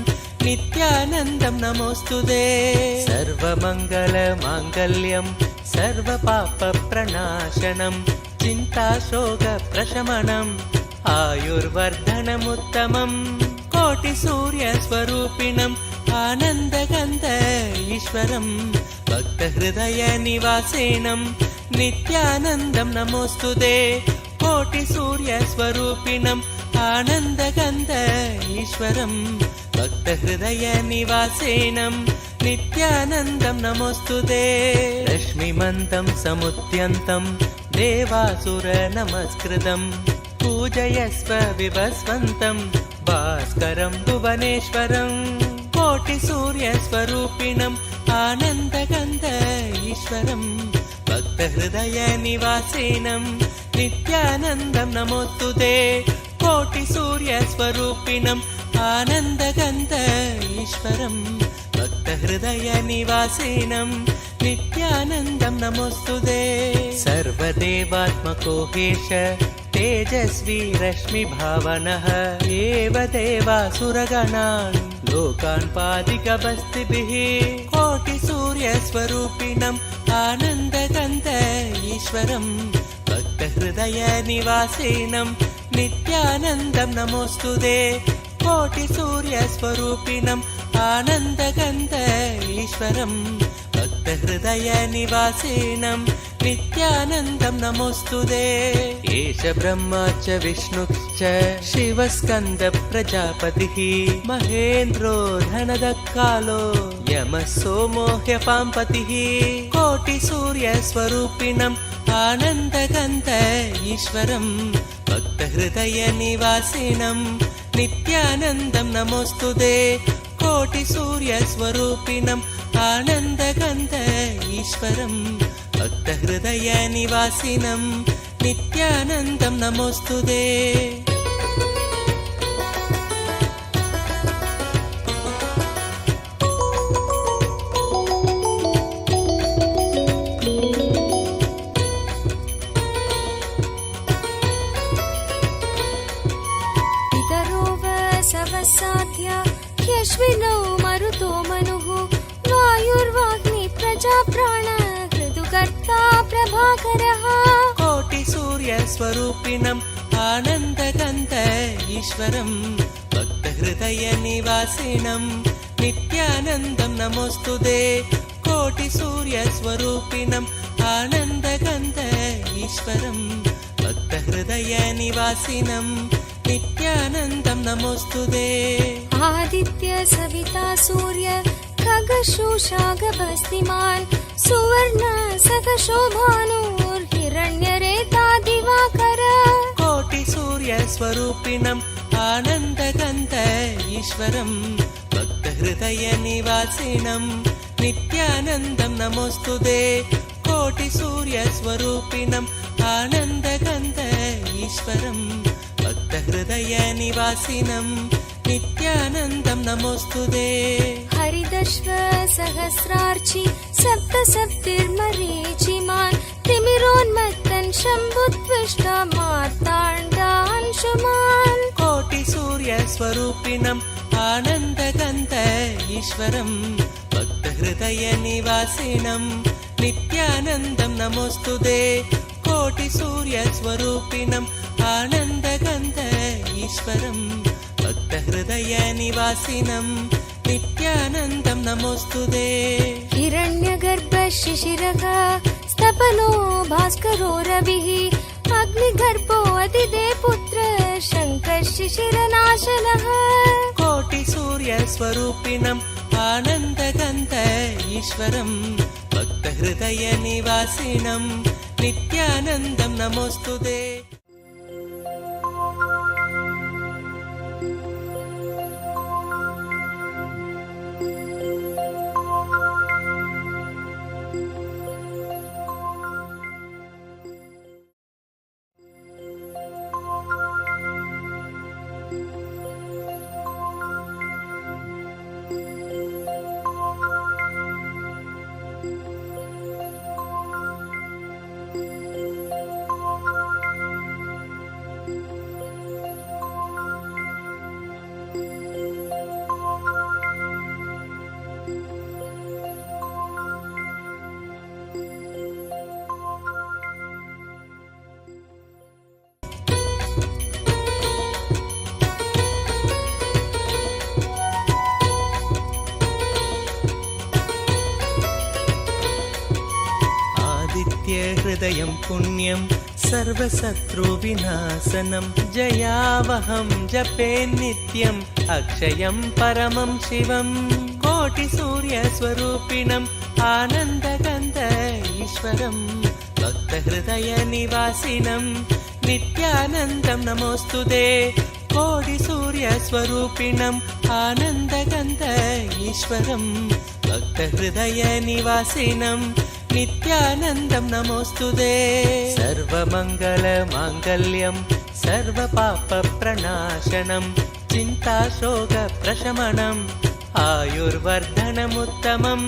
नित्यानन्दं नमोऽस्तुते सर्वमङ्गलमाङ्गल्यं सर्वपापप्रणाशनं चिन्ताशोकप्रशमनम् आयुर्वर्धनमुत्तमम् कोटिसूर्यस्वरूपिणम् आनन्दगन्ध ईश्वरं भक्तहृदयनिवासिनं नित्यानन्दं नमोऽस्तुते कोटिसूर्यस्वरूपिणम् आनन्दगन्ध ईश्वरं भक्तहृदयनिवासिनं नित्यानन्दं नमोऽस्तुते रश्मिमन्तं समुद्यन्तं देवासुरनमस्कृतं पूजयस्व विभस्वन्तं भास्करं भुवनेश्वरं कोटिसूर्यस्वरूपिणम् आनन्दगन्ध ईश्वरं भक्तहृदयनिवासिनं नित्यानन्दं नमोऽस्तुते कोटिसूर्यस्वरूपिणम् आनन्दगन्ध ईश्वरं भक्तहृदयनिवासिनं नित्यानन्दं नमोऽस्तुते सर्वदेवात्मको हेश तेजस्वी रश्मिभावनः एव देवासुरगणान् लोकान् पादिकबस्तिभिः कोटिसूर्यस्वरूपिणम् आनन्दगन्ध ईश्वरं भक्तहृदयनिवासिनं नित्यानन्दं नमोऽस्तुते कोटिसूर्यस्वरूपिणम् आनन्दगन्ध ईश्वरं भक्तहृदयनिवासिनं नित्यानन्दं नमोऽस्तुते एष ब्रह्मा च विष्णुश्च शिवस्कन्द प्रजापतिः महेन्द्रो धनदकालो यमः सोमो ह्यपाम्पतिः कोटिसूर्यस्वरूपिणम् आनन्दगन्ध ईश्वरं भक्तहृदयनिवासिनं नित्यानन्दं नमोऽस्तुते कोटिसूर्यस्वरूपिणम् आनन्दगन्ध ईश्वरम् भक्तहृदयनिवासिनम् नित्यानन्दं नमोऽस्तुते। साध्य ह्यश्विनौ मरुतो मनुः वायुर्वाग्नि प्रजा प्राण ऋतुकर्ता प्रभाकरः कोटिसूर्यस्वरूपिणम् आनन्दगन्ध ईश्वरम् भक्तहृदयनिवासिनम् नित्यानन्दं नमोऽस्तुते। कोटिसूर्यस्वरूपिणम् आनन्दगन्ध ईश्वरम् भक्तहृदयनिवासिनम् नित्यानन्दं नमोऽस्तुते। आदित्य सविता सूर्य खगशोषागभस्तिमान् सुवर्ण सखशोभानुर्हिरण्यरेता दिवाकर कोटिसूर्यस्वरूपिणम् आनन्दगन्ध ईश्वरम् भक्तहृदयनिवासिनम् नित्यानन्दं नमोऽस्तुते। कोटिसूर्यस्वरूपिणम् आनन्दगन्ध ईश्वरम् भक्तहृदयनिवासिनम् नित्यानन्दं नमोऽस्तुते। हरिदश्व सहस्रार्चि सप्त सप्तिर्मरीचिमान् तिमिरोन्मत्तन् शम्भुत्विष्ट मार्ताण्डांशुमान् कोटिसूर्यस्वरूपिणम् आनन्दगन्ध ईश्वरम् भक्तहृदयनिवासिनम् नित्यानन्दं नमोऽस्तुते। कोटिसूर्यस्वरूपिणम् आनन्दगन्ध ईश्वरम् भक्तहृदयनिवासिनम् नित्यानन्दं नमोऽस्तुते। हिरण्यगर्भ शिशिरः स्तपनो भास्करो रविः अग्निगर्भो अतिदे पुत्र शङ्कर शिशिरनाशनः कोटिसूर्यस्वरूपिणम् आनन्दगन्ध ईश्वरम् भक्तहृदयनिवासिनम् नित्यानन्दं नमोऽस्तुते। हृदयं पुण्यं सर्वशत्रुविनाशनं जयावहं जपे नित्यम् अक्षयं परमं शिवं कोटिसूर्यस्वरूपिणम् आनन्दगन्ध ईश्वरं भक्तहृदयनिवासिनं नित्यानन्दं नमोऽस्तुते। कोटिसूर्यस्वरूपिणम् आनन्दगन्ध ईश्वरं भक्तहृदयनिवासिनं नित्यानन्दं नमोऽस्तुते। सर्वमङ्गलमाङ्गल्यं सर्वपापप्रणाशनं चिन्ताशोकप्रशमनम् आयुर्वर्धनमुत्तमम्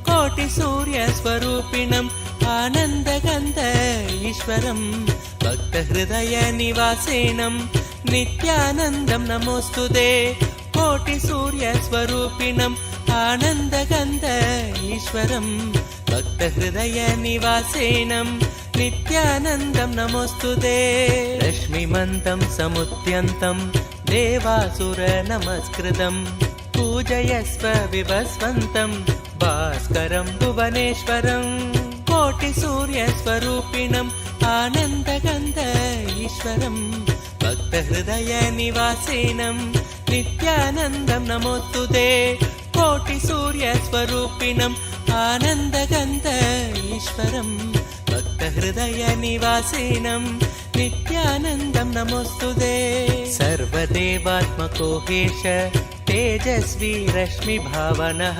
कोटिसूर्यस्वरूपिणम् आनन्दगन्ध ईश्वरं भक्तहृदयनिवासिनं नित्यानन्दं नमोऽस्तुते। कोटिसूर्यस्वरूपिणम् आनन्दगन्ध ईश्वरं भक्तहृदयनिवासिनं नित्यानन्दं नमोऽस्तुते। रश्मिमन्तं समुद्यन्तं देवासुरनमस्कृतं पूजयस्व विभस्वन्तं भास्करं भुवनेश्वरं कोटिसूर्यस्वरूपिणम् आनन्दगन्ध ईश्वरं भक्तहृदयनिवासिनं नित्यानन्दं नमोऽस्तुते। कोटिसूर्यस्वरूपिणम् आनन्दगन्ध ईश्वरं भक्तहृदयनिवासिनं नित्यानन्दं नमोऽस्तुते। सर्वदेवात्मको हेश तेजस्वी रश्मिभावनः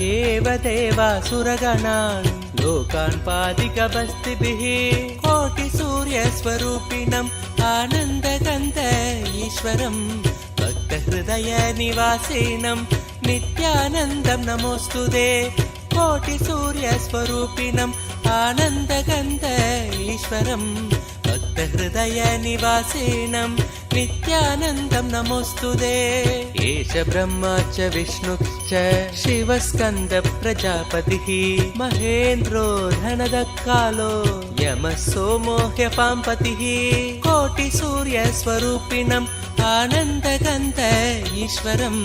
एव देवासुरगणान् लोकान् पादिकबस्तिभिः कोटिसूर्यस्वरूपिणम् आनन्दगन्ध ईश्वरम् भक्तहृदयनिवासिनं नित्यानन्दं नमोऽस्तुते कोटिसूर्यस्वरूपिणम् आनन्दगन्ध ईश्वरम् भक्तहृदयनिवासिनं नित्यानन्दं नमोऽस्तुते एष ब्रह्मा च विष्णुश्च शिवस्कन्दप्रजापतिः महेन्द्रो धनदकालो यमः सोमो ह्यपाम्पतिः कोटिसूर्यस्वरूपिणम् आनन्दगन्ध ईश्वरम्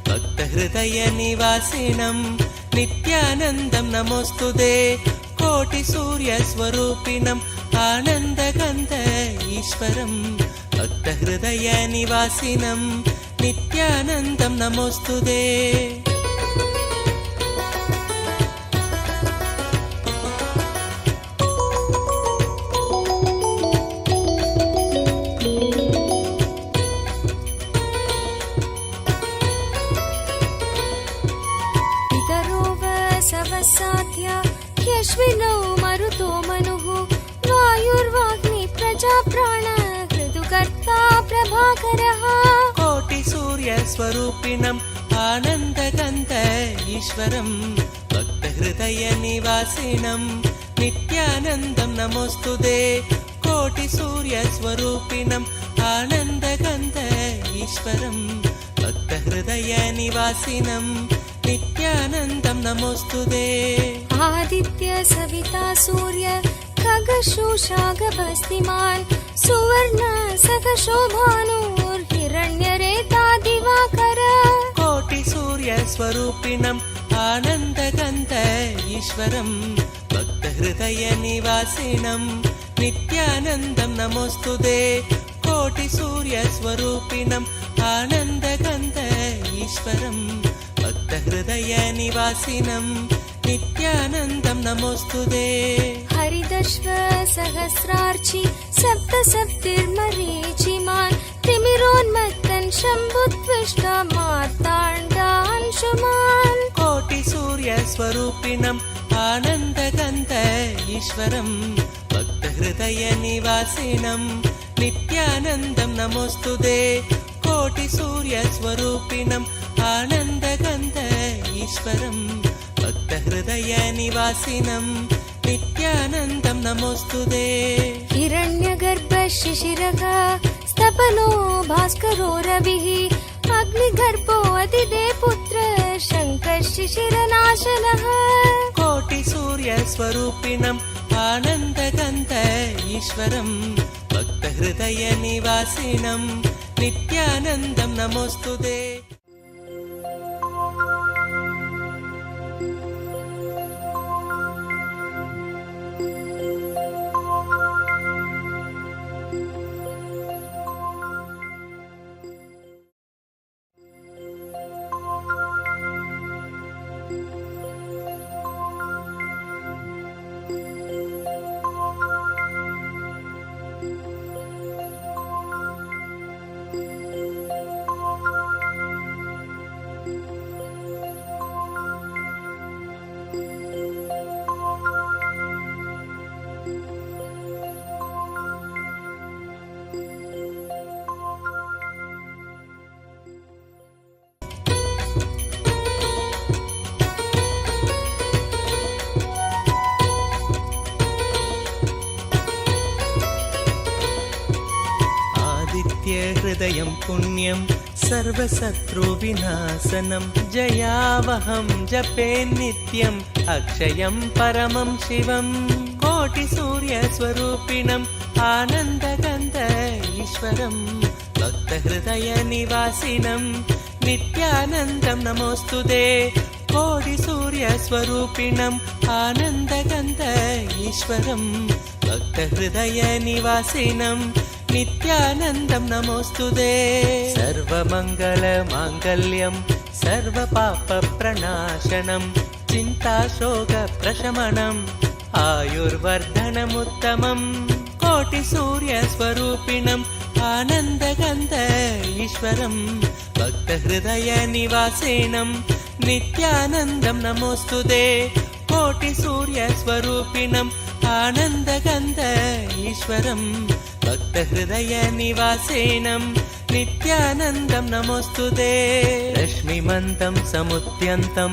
भक्तहृदयनिवासिनं नित्यानन्दं नमोऽस्तुते कोटिसूर्यस्वरूपिणम् आनन्दगन्ध ईश्वरम् भक्तहृदयनिवासिनं नित्यानन्दं नमोऽस्तुते साध्य ह्यश्विनौ मरुतो मनुः वायुर्वाग्नि प्रजाप्राण ऋतुकर्ता प्रभाकरः कोटिसूर्यस्वरूपिणम् आनन्दगन्ध ईश्वरम् भक्तहृदयनिवासिनं नित्यानन्दं नमोऽस्तुते कोटिसूर्यस्वरूपिणम् आनन्दगन्ध ईश्वरम् भक्तहृदयनिवासिनं नित्यानन्दं नमोऽस्तुते आदित्य सविता सूर्य खगशोषागभस्तिमान् सुवर्ण सखशोभानुर्हिरण्यरेता दिवाकर कोटिसूर्यस्वरूपिणम् आनन्दगन्ध ईश्वरम् भक्तहृदयनिवासिनं नित्यानन्दं नमोऽस्तुते कोटिसूर्यस्वरूपिणम् आनन्दगन्ध ईश्वरम् भक्तहृदयनिवासिनं नित्यानन्दं नमोऽस्तुते हरिदश्व सहस्रार्चि सप्तसप्तिर्मरीचिमान् तिमिरोन्मत्तन् शम्भुत्विष्ट मार्ताण्डांशुमान् कोटिसूर्यस्वरूपिणम् आनन्दगन्ध ईश्वरम् भक्तहृदयनिवासिनं नित्यानन्दं नमोऽस्तुते कोटिसूर्यस्वरूपिणम् आनन्दगन्ध ईश्वरम् भक्तहृदयनिवासिनं नित्यानन्दं नमोऽस्तुते हिरण्यगर्भ शिशिरः स्तपनो भास्करो रविः अग्निगर्भो अतिदे पुत्र शङ्कः शिशिरनाशनः कोटिसूर्यस्वरूपिणम् आनन्दगन्ध ईश्वरम् भक्तहृदयनिवासिनं नित्यानन्दं नमोऽस्तुते हृदयं पुण्यं सर्वशत्रुविनाशनं जयावहं जपे नित्यम् अक्षयं परमं शिवं कोटिसूर्यस्वरूपिणम् आनन्दगन्ध ईश्वरं भक्तहृदयनिवासिनं नित्यानन्दं नमोऽस्तुते कोटिसूर्यस्वरूपिणम् आनन्दगन्ध ईश्वरं भक्तहृदयनिवासिनं नित्यानन्दं नमोऽस्तुते सर्वमङ्गलमाङ्गल्यं सर्वपापप्रणाशनं चिन्ताशोकप्रशमनम् आयुर्वर्धनमुत्तमम् कोटिसूर्यस्वरूपिणम् आनन्दगन्ध ईश्वरं भक्तहृदयनिवासिनं नित्यानन्दं नमोऽस्तुते कोटिसूर्यस्वरूपिणम् आनन्दगन्ध ईश्वरं भक्तहृदयनिवासिनं नित्यानन्दं नमोऽस्तुते रश्मिमन्तं समुद्यन्तं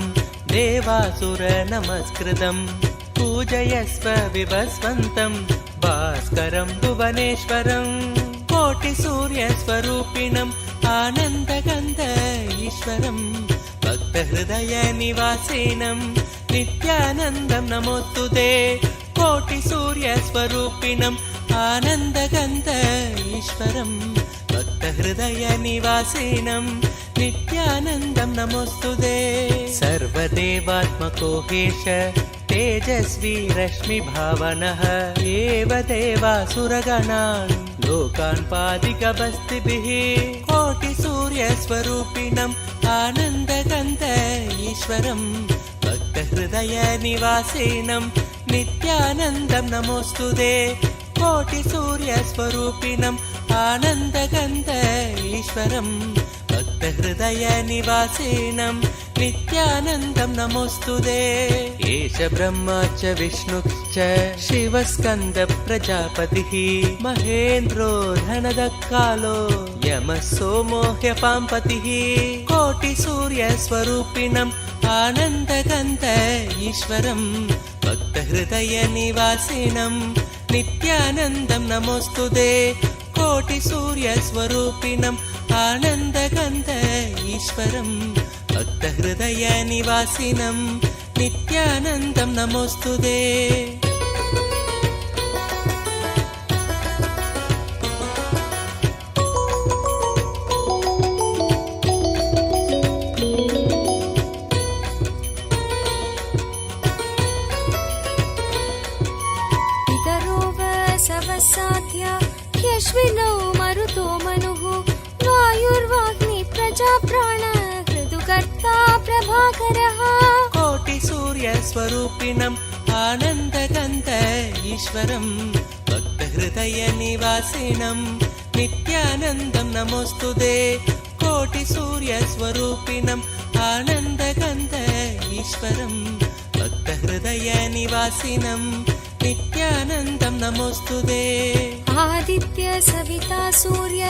देवासुरनमस्कृतं पूजयस्व विभस्वन्तं भास्करं भुवनेश्वरं कोटिसूर्यस्वरूपिणम् आनन्दगन्ध ईश्वरं भक्तहृदयनिवासिनं नित्यानन्दं नमोऽस्तुते कोटिसूर्यस्वरूपिणम् आनन्दगन्ध ईश्वरं भक्तहृदयनिवासिनं नित्यानन्दं नमोऽस्तुते सर्वदेवात्मको हेश तेजस्वी रश्मिभावनः एव देवासुरगणान् लोकान् पादिकबस्तिभिः कोटिसूर्यस्वरूपिणम् आनन्दगन्ध ईश्वरं भक्तहृदयनिवासिनं नित्यानन्दं नमोऽस्तुते कोटिसूर्यस्वरूपिणम् आनन्दगन्ध ईश्वरं भक्तहृदयनिवासिनं नित्यानन्दं नमोऽस्तुते एष ब्रह्मा च विष्णुश्च शिवस्कन्द प्रजापतिः महेन्द्रो धनदकालो यमः सोमो ह्यपाम्पतिः कोटिसूर्यस्वरूपिणम् आनन्दगन्ध ईश्वरं भक्तहृदयनिवासिनं नित्यानन्दं नमोऽस्तुते कोटिसूर्यस्वरूपिणम् आनन्दगन्ध ईश्वरं भक्तहृदयनिवासिनं नित्यानन्दं नमोऽस्तुते सवसाध्या ह्यश्विनौ मरुतो मनुः वायुर्वाग्नि प्रजाप्राण ऋतुकर्ता प्रभाकरः कोटिसूर्यस्वरूपिणम् आनन्दगन्ध ईश्वरं भक्तहृदयनिवासिनं नित्यानन्दं नमोऽस्तुते कोटिसूर्यस्वरूपिणम् आनन्दगन्ध ईश्वरं भक्तहृदयनिवासिनं नित्यानन्दं नमोऽस्तुते आदित्य सविता सूर्य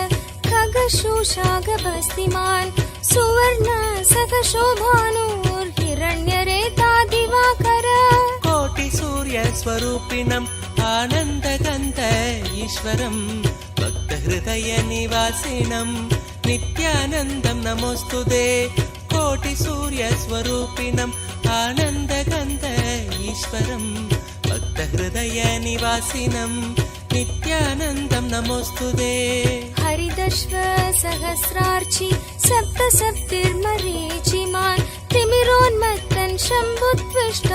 खगशोषागभस्तिमान् सुवर्ण सखशोभानुर्हिरण्यरेता दिवाकर कोटिसूर्यस्वरूपिणम् आनन्दगन्ध ईश्वरं भक्तहृदयनिवासिनं नित्यानन्दं नमोऽस्तुते कोटिसूर्यस्वरूपिणम् आनन्दगन्ध ईश्वरं भक्तहृदयनिवासिनं नित्यानन्दं नमोऽस्तुते हरिदश्व सहस्रार्चि सप्तसप्तिर्मरीचिमान् तिमिरोन्मत्तन् शम्भुत्विष्ट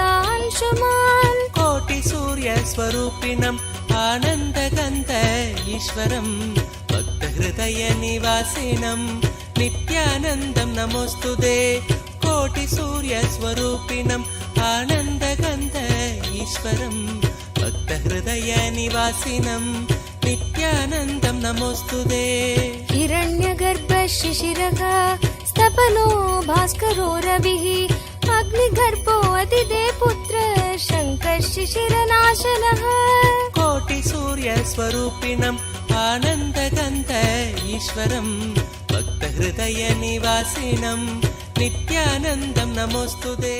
मार्ताण्डांशुमान् कोटिसूर्यस्वरूपिणम् आनन्दगन्ध ईश्वरं भक्तहृदयनिवासिनं नित्यानन्दं नमोऽस्तुते कोटिसूर्यस्वरूपिणम् आनन्दगन्ध ईश्वरं भक्तहृदयनिवासिनं नित्यानन्दं नमोऽस्तुते हिरण्यगर्भ शिशिरः स्तपनो भास्करो रविः अग्निगर्भो अतिदे पुत्र शङ्कः शिशिरनाशनः कोटिसूर्यस्वरूपिणम् आनन्दगन्ध ईश्वरं भक्तहृदयनिवासिनं नित्यानन्दं नमोऽस्तुते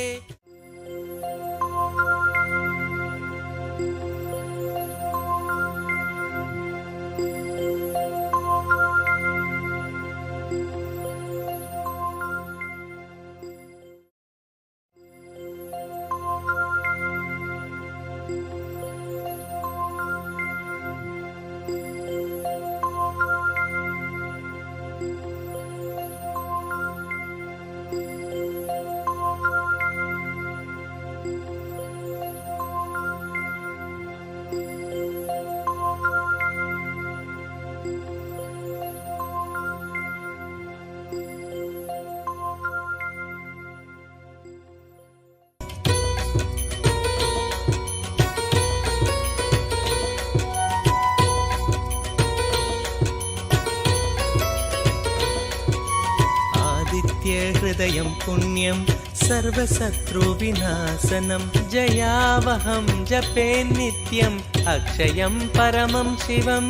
हृदयं पुण्यं सर्वशत्रुविनाशनं जयावहं जपे नित्यम् अक्षयं परमं शिवं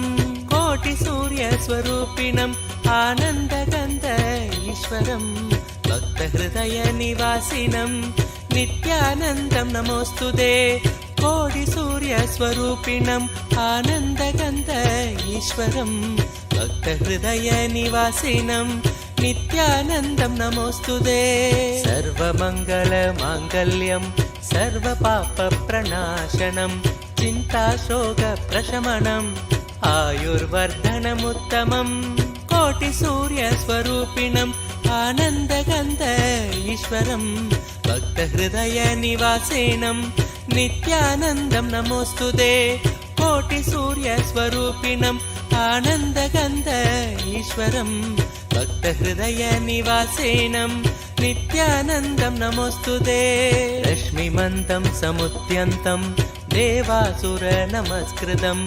कोटिसूर्यस्वरूपिणम् आनन्दगन्ध ईश्वरं भक्तहृदयनिवासिनं नित्यानन्दं नमोऽस्तुते कोटिसूर्यस्वरूपिणम् आनन्दगन्ध ईश्वरं भक्तहृदयनिवासिनं नित्यानन्दं नमोऽस्तुते सर्वमङ्गलमाङ्गल्यं सर्वपापप्रणाशनं चिन्ताशोकप्रशमनम् आयुर्वर्धनमुत्तमम् कोटिसूर्यस्वरूपिणम् आनन्दगन्ध ईश्वरं भक्तहृदयनिवासिनं नित्यानन्दं नमोऽस्तुते कोटिसूर्यस्वरूपिणम् आनन्दगन्ध ईश्वरं भक्तहृदयनिवासिनं नित्यानन्दं नमोऽस्तुते रश्मिमन्तं समुद्यन्तं देवासुरनमस्कृतं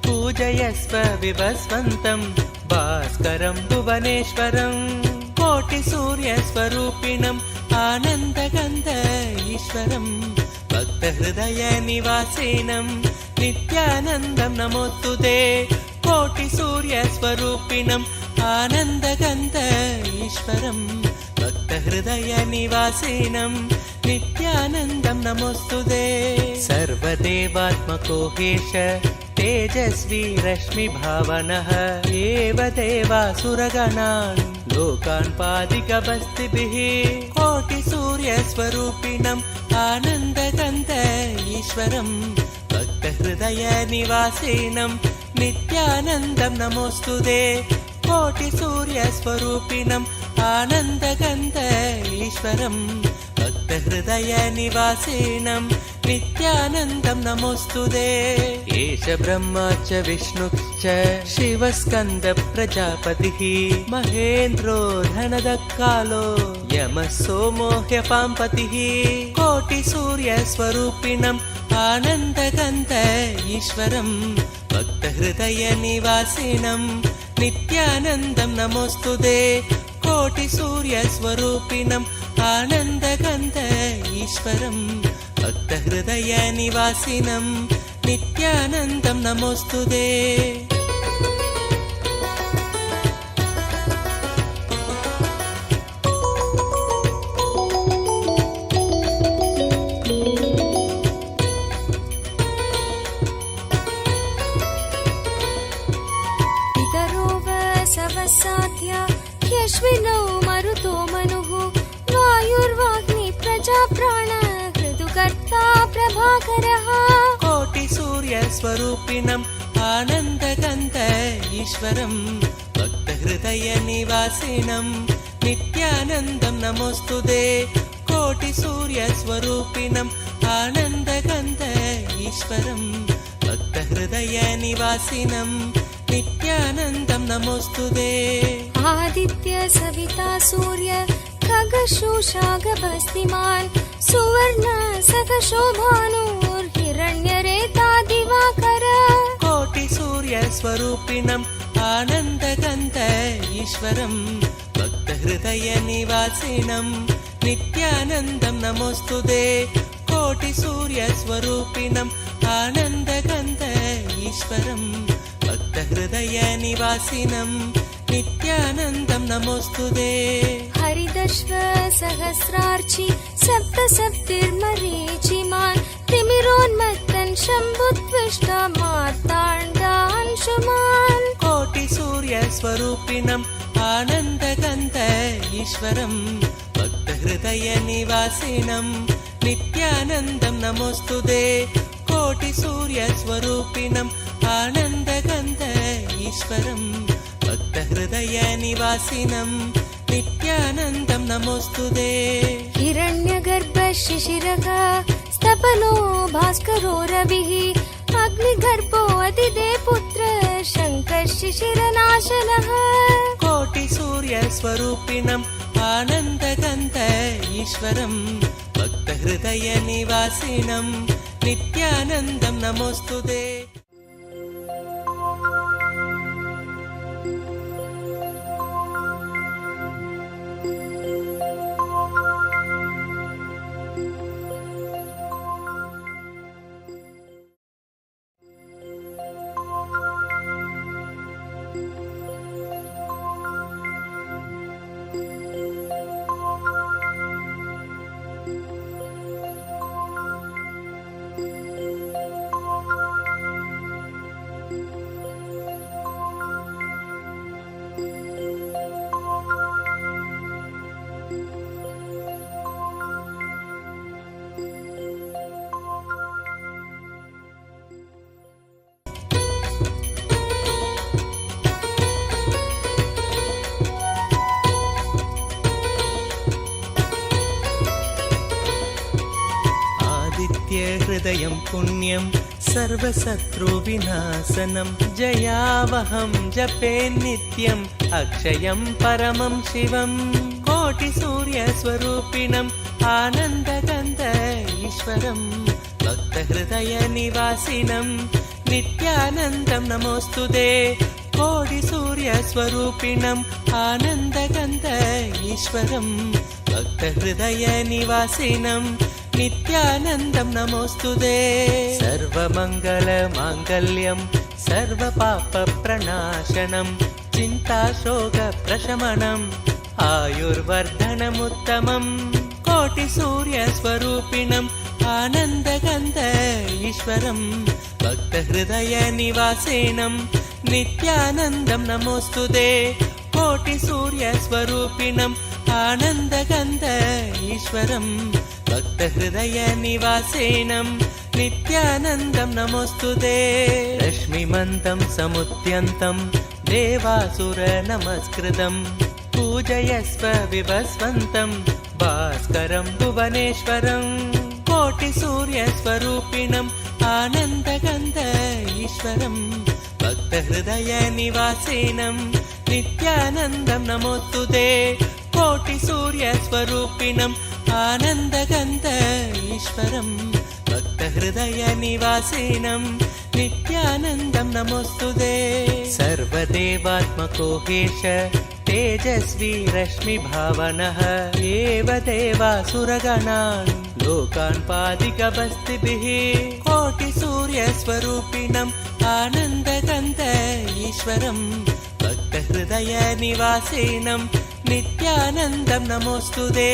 पूजयस्व विभस्वन्तं भास्करं भुवनेश्वरं कोटिसूर्यस्वरूपिणम् आनन्दगन्ध ईश्वरं भक्तहृदयनिवासिनं नित्यानन्दं नमोऽस्तुते कोटिसूर्यस्वरूपिणम् आनन्दगन्ध ईश्वरं भक्तहृदयनिवासिनं नित्यानन्दं नमोऽस्तुते सर्वदेवात्मको हेश तेजस्वी रश्मिभावनः एव देवासुरगणान् लोकान् पादिकवस्तिभिः कोटिसूर्यस्वरूपिणम् आनन्दगन्ध ईश्वरं भक्तहृदयनिवासिनं नित्यानन्दं नमोऽस्तुते कोटिसूर्यस्वरूपिणम् आनन्दगन्ध ईश्वरं भक्तहृदयनिवासिनं नित्यानन्दं नमोऽस्तुते एष ब्रह्मा च विष्णुश्च शिवस्कन्द प्रजापतिः महेन्द्रो धनदकालो यमः सोमो ह्यपाम्पतिः कोटिसूर्यस्वरूपिणम् आनन्दगन्ध ईश्वरं भक्तहृदयनिवासिनं नित्यानन्दं नमोऽस्तुते कोटिसूर्यस्वरूपिणम् आनन्दगन्ध ईश्वरं भक्तहृदयनिवासिनं नित्यानन्दं नमोऽस्तुते साध्या ह्यश्विनौ मरुतो मनुः वायुर्वाग्नि प्रजाप्राण ऋतुकर्ता प्रभाकरः कोटिसूर्यस्वरूपिणम् आनन्दगन्ध ईश्वरं भक्तहृदयनिवासिनं नित्यानन्दं नमोऽस्तुते कोटिसूर्यस्वरूपिणम् आनन्दगन्ध ईश्वरं भक्तहृदयनिवासिनं नित्यानन्दं नमोऽस्तुते आदित्य सविता सूर्य खगशोषागभस्तिमान् सुवर्ण सखशोभानुर्हिरण्यरेता दिवाकर कोटिसूर्यस्वरूपिणम् आनन्दगन्ध ईश्वरं भक्तहृदयनिवासिनं नित्यानन्दं नमोऽस्तुते कोटिसूर्यस्वरूपिणम् आनन्दगन्ध ईश्वरं भक्तहृदयनिवासिनं नित्यानन्दं नमोऽस्तुते हरिदश्व सहस्रार्चि सप्तसप्तिर्मरीचिमान् तिमिरोन्मत्तन् शम्भुत्विष्ट मार्ताण्डांशुमान् कोटिसूर्यस्वरूपिणम् आनन्दगन्ध ईश्वरं भक्तहृदयनिवासिनं नित्यानन्दं नमोऽस्तुते कोटिसूर्यस्वरूपिणम् आनन्दगन्ध ईश्वरं भक्तहृदयनिवासिनं नित्यानन्दं नमोऽस्तुते हिरण्यगर्भ शिशिरः स्तपनो भास्करो रविः अग्निगर्भो अतिदे पुत्र शङ्कर शिशिरनाशनः कोटिसूर्यस्वरूपिणम् आनन्दगन्ध ईश्वरं भक्तहृदयनिवासिनं नित्यानन्दं नमोऽस्तुते भक्तहृदयं पुण्यं सर्वशत्रुविनाशनं जयावहं जपे नित्यम् अक्षयं परमं शिवं कोटिसूर्यस्वरूपिणम् आनन्दगन्ध ईश्वरं भक्तहृदयनिवासिनं नित्यानन्दं नमोऽस्तुते कोटिसूर्यस्वरूपिणम् आनन्दगन्ध ईश्वरं भक्तहृदयनिवासिनं नित्यानन्दं नमोऽस्तुते सर्वमङ्गलमाङ्गल्यं सर्वपापप्रणाशनं चिन्ताशोकप्रशमनम् आयुर्वर्धनमुत्तमम् कोटिसूर्यस्वरूपिणम् आनन्दगन्ध ईश्वरं भक्तहृदयनिवासिनं नित्यानन्दं नमोऽस्तुते कोटिसूर्यस्वरूपिणम् आनन्दगन्ध ईश्वरं भक्तहृदयनिवासिनं नित्यानन्दं नमोऽस्तुते रश्मिमन्तं समुद्यन्तं देवासुरनमस्कृतं पूजयस्व विभस्वन्तं भास्करं भुवनेश्वरं कोटिसूर्यस्वरूपिणम् आनन्दगन्ध ईश्वरं भक्तहृदयनिवासिनं नित्यानन्दं नमोऽस्तुते कोटिसूर्यस्वरूपिणम् आनन्दगन्ध ईश्वरं भक्तहृदयनिवासिनं नित्यानन्दं नमोऽस्तुते सर्वदेवात्मको हेश तेजस्वी रश्मिभावनः एव देवासुरगणान् लोकान् पादिकबस्तिभिः कोटिसूर्यस्वरूपिणम् आनन्दगन्ध ईश्वरं भक्तहृदयनिवासिनं नित्यानन्दं नमोऽस्तुते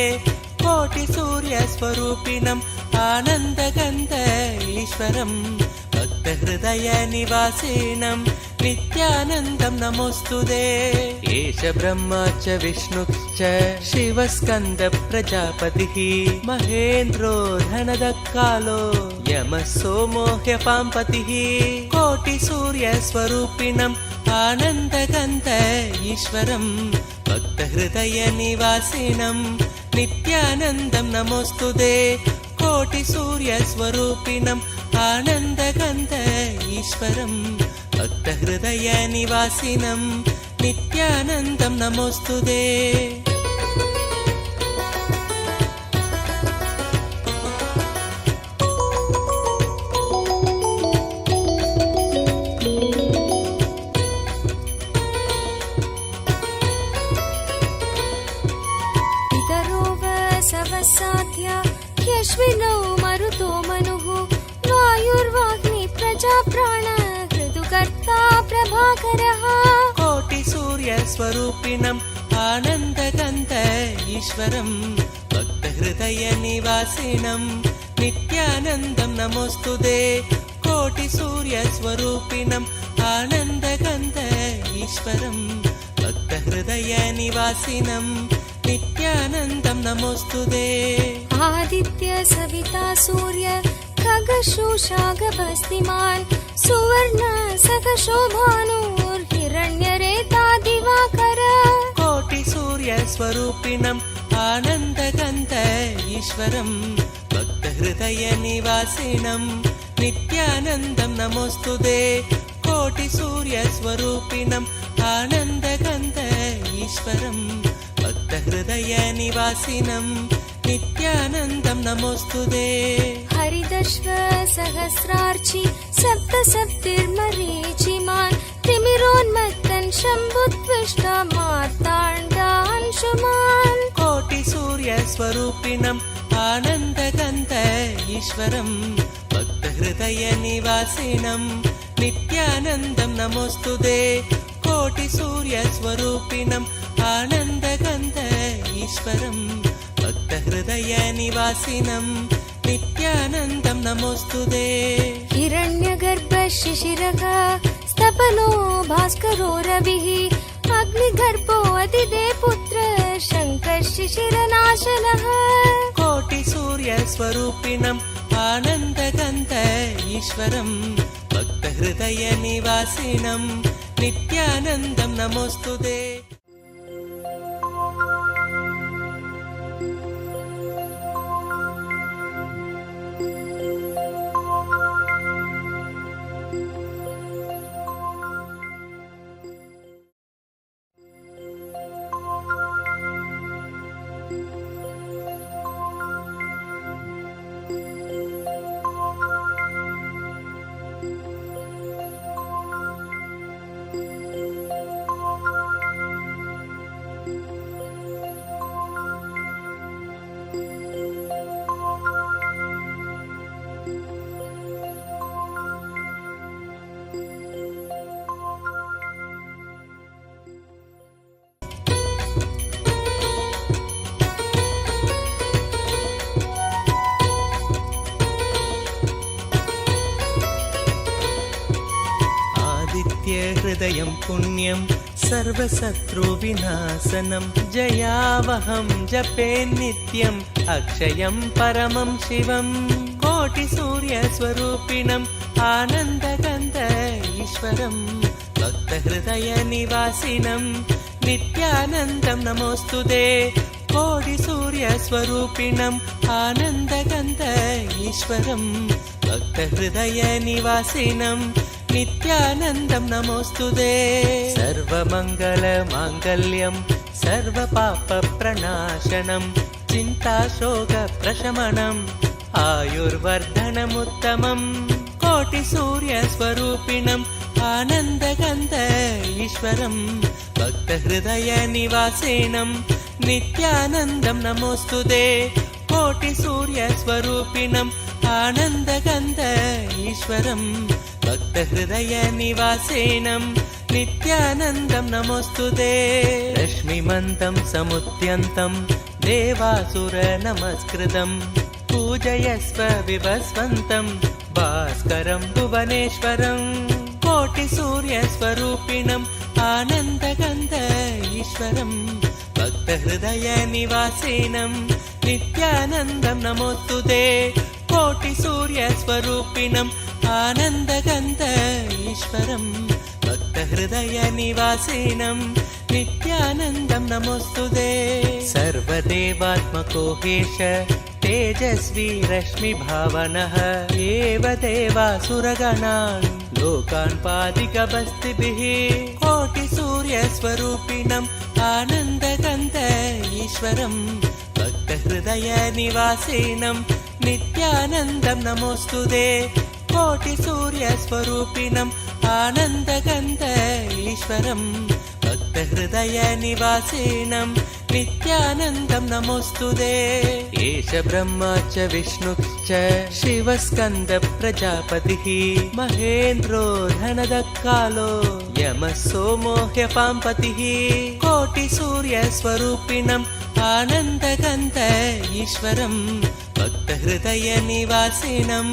कोटिसूर्यस्वरूपिणम् आनन्दगन्ध ईश्वरं भक्तहृदयनिवासिनं नित्यानन्दं नमोऽस्तुते एष ब्रह्मा च विष्णुश्च शिवस्कन्द प्रजापतिः महेन्द्रो धनदकालो यमः सोमो ह्यपाम्पतिः कोटिसूर्यस्वरूपिणम् आनन्दगन्ध ईश्वरं भक्तहृदयनिवासिनं नित्यानन्दं नमोऽस्तुते कोटिसूर्यस्वरूपिणम् आनन्दगन्ध ईश्वरं भक्तहृदयनिवासिनं नित्यानन्दं नमोऽस्तुते सवसाध्या ह्यश्विनौ मरुतो मनुः वायुर्वाग्नि प्रजाप्राण ऋतुकर्ता प्रभाकरः कोटिसूर्यस्वरूपिणम् आनन्दगन्ध ईश्वरं भक्तहृदयनिवासिनं नित्यानन्दं नमोऽस्तुते कोटिसूर्यस्वरूपिणम् आनन्दगन्ध ईश्वरं भक्तहृदयनिवासिनं नित्यानन्दं नमोऽस्तुते आदित्य सविता सूर्य खगशोषागभस्तिमान् सुवर्ण सखशोभानुर्हिरण्यरेता दिवाकर कोटिसूर्यस्वरूपिणम् आनन्दगन्ध ईश्वरं भक्तहृदयनिवासिनं नित्यानन्दं नमोऽस्तुते कोटिसूर्यस्वरूपिणम् आनन्दगन्ध ईश्वरं भक्तहृदयनिवासिनं नित्यानन्दं नमोऽस्तुते हरिदश्व सहस्रार्चि सप्तसप्तिर्मरीचिमान् तिमिरोन्मत्तन् शम्भुत्विष्ट मार्ताण्डांशुमान् कोटिसूर्यस्वरूपिणम् आनन्दगन्ध ईश्वरं भक्तहृदयनिवासिनं नित्यानन्दं नमोऽस्तुते कोटिसूर्यस्वरूपिणम् आनन्दगन्ध ईश्वरं भक्तहृदयनिवासिनं नित्यानन्दं नमोऽस्तुते हिरण्यगर्भ शिशिरः स्तपनो भास्करो रविः अग्निगर्भो अतिदे पुत्र शङ्कर शिशिरनाशनः कोटिसूर्यस्वरूपिणम् आनन्दगन्ध ईश्वरं भक्तहृदयनिवासिनं नित्यानन्दं नमोऽस्तुते भक्तहृदयं पुण्यं सर्वशत्रुविनाशनं जयावहं जपे नित्यम् अक्षयं परमं शिवं कोटिसूर्यस्वरूपिणम् आनन्दगन्ध ईश्वरं भक्तहृदयनिवासिनं नित्यानन्दं नमोऽस्तुते कोटिसूर्यस्वरूपिणम् आनन्दगन्ध ईश्वरं भक्तहृदयनिवासिनं नित्यानन्दं नमोऽस्तुते सर्वमङ्गलमाङ्गल्यं सर्वपापप्रणाशनं चिन्ताशोकप्रशमनम् आयुर्वर्धनमुत्तमम् कोटिसूर्यस्वरूपिणम् आनन्दगन्ध ईश्वरं भक्तहृदयनिवासिनं नित्यानन्दं नमोऽस्तुते कोटिसूर्यस्वरूपिणम् आनन्दगन्ध ईश्वरं भक्तहृदयनिवासिनं नित्यानन्दं नमोऽस्तुते रश्मिमन्तं समुद्यन्तं देवासुरनमस्कृतं पूजयस्व विभस्वन्तं भास्करं भुवनेश्वरं कोटिसूर्यस्वरूपिणम् आनन्दगन्ध ईश्वरं भक्तहृदयनिवासिनं नित्यानन्दं नमोऽस्तुते कोटिसूर्यस्वरूपिणम् आनन्दगन्ध ईश्वरं भक्तहृदयनिवासिनं नित्यानन्दं नमोऽस्तुते सर्वदेवात्मको हेश तेजस्वी रश्मिभावनः एव देवासुरगणान् लोकान् पादिकबस्तिभिः कोटिसूर्यस्वरूपिणम् आनन्दगन्ध ईश्वरं भक्तहृदयनिवासिनं नित्यानन्दं नमोऽस्तुते कोटिसूर्यस्वरूपिणम् आनन्दगन्ध ईश्वरं भक्तहृदयनिवासिनं नित्यानन्दं नमोऽस्तुते एष ब्रह्मा च विष्णुश्च शिवस्कन्द प्रजापतिः महेन्द्रो धनदकालो यमः सोमो ह्यपाम्पतिः कोटिसूर्यस्वरूपिणम् आनन्दगन्ध ईश्वरं भक्तहृदयनिवासिनं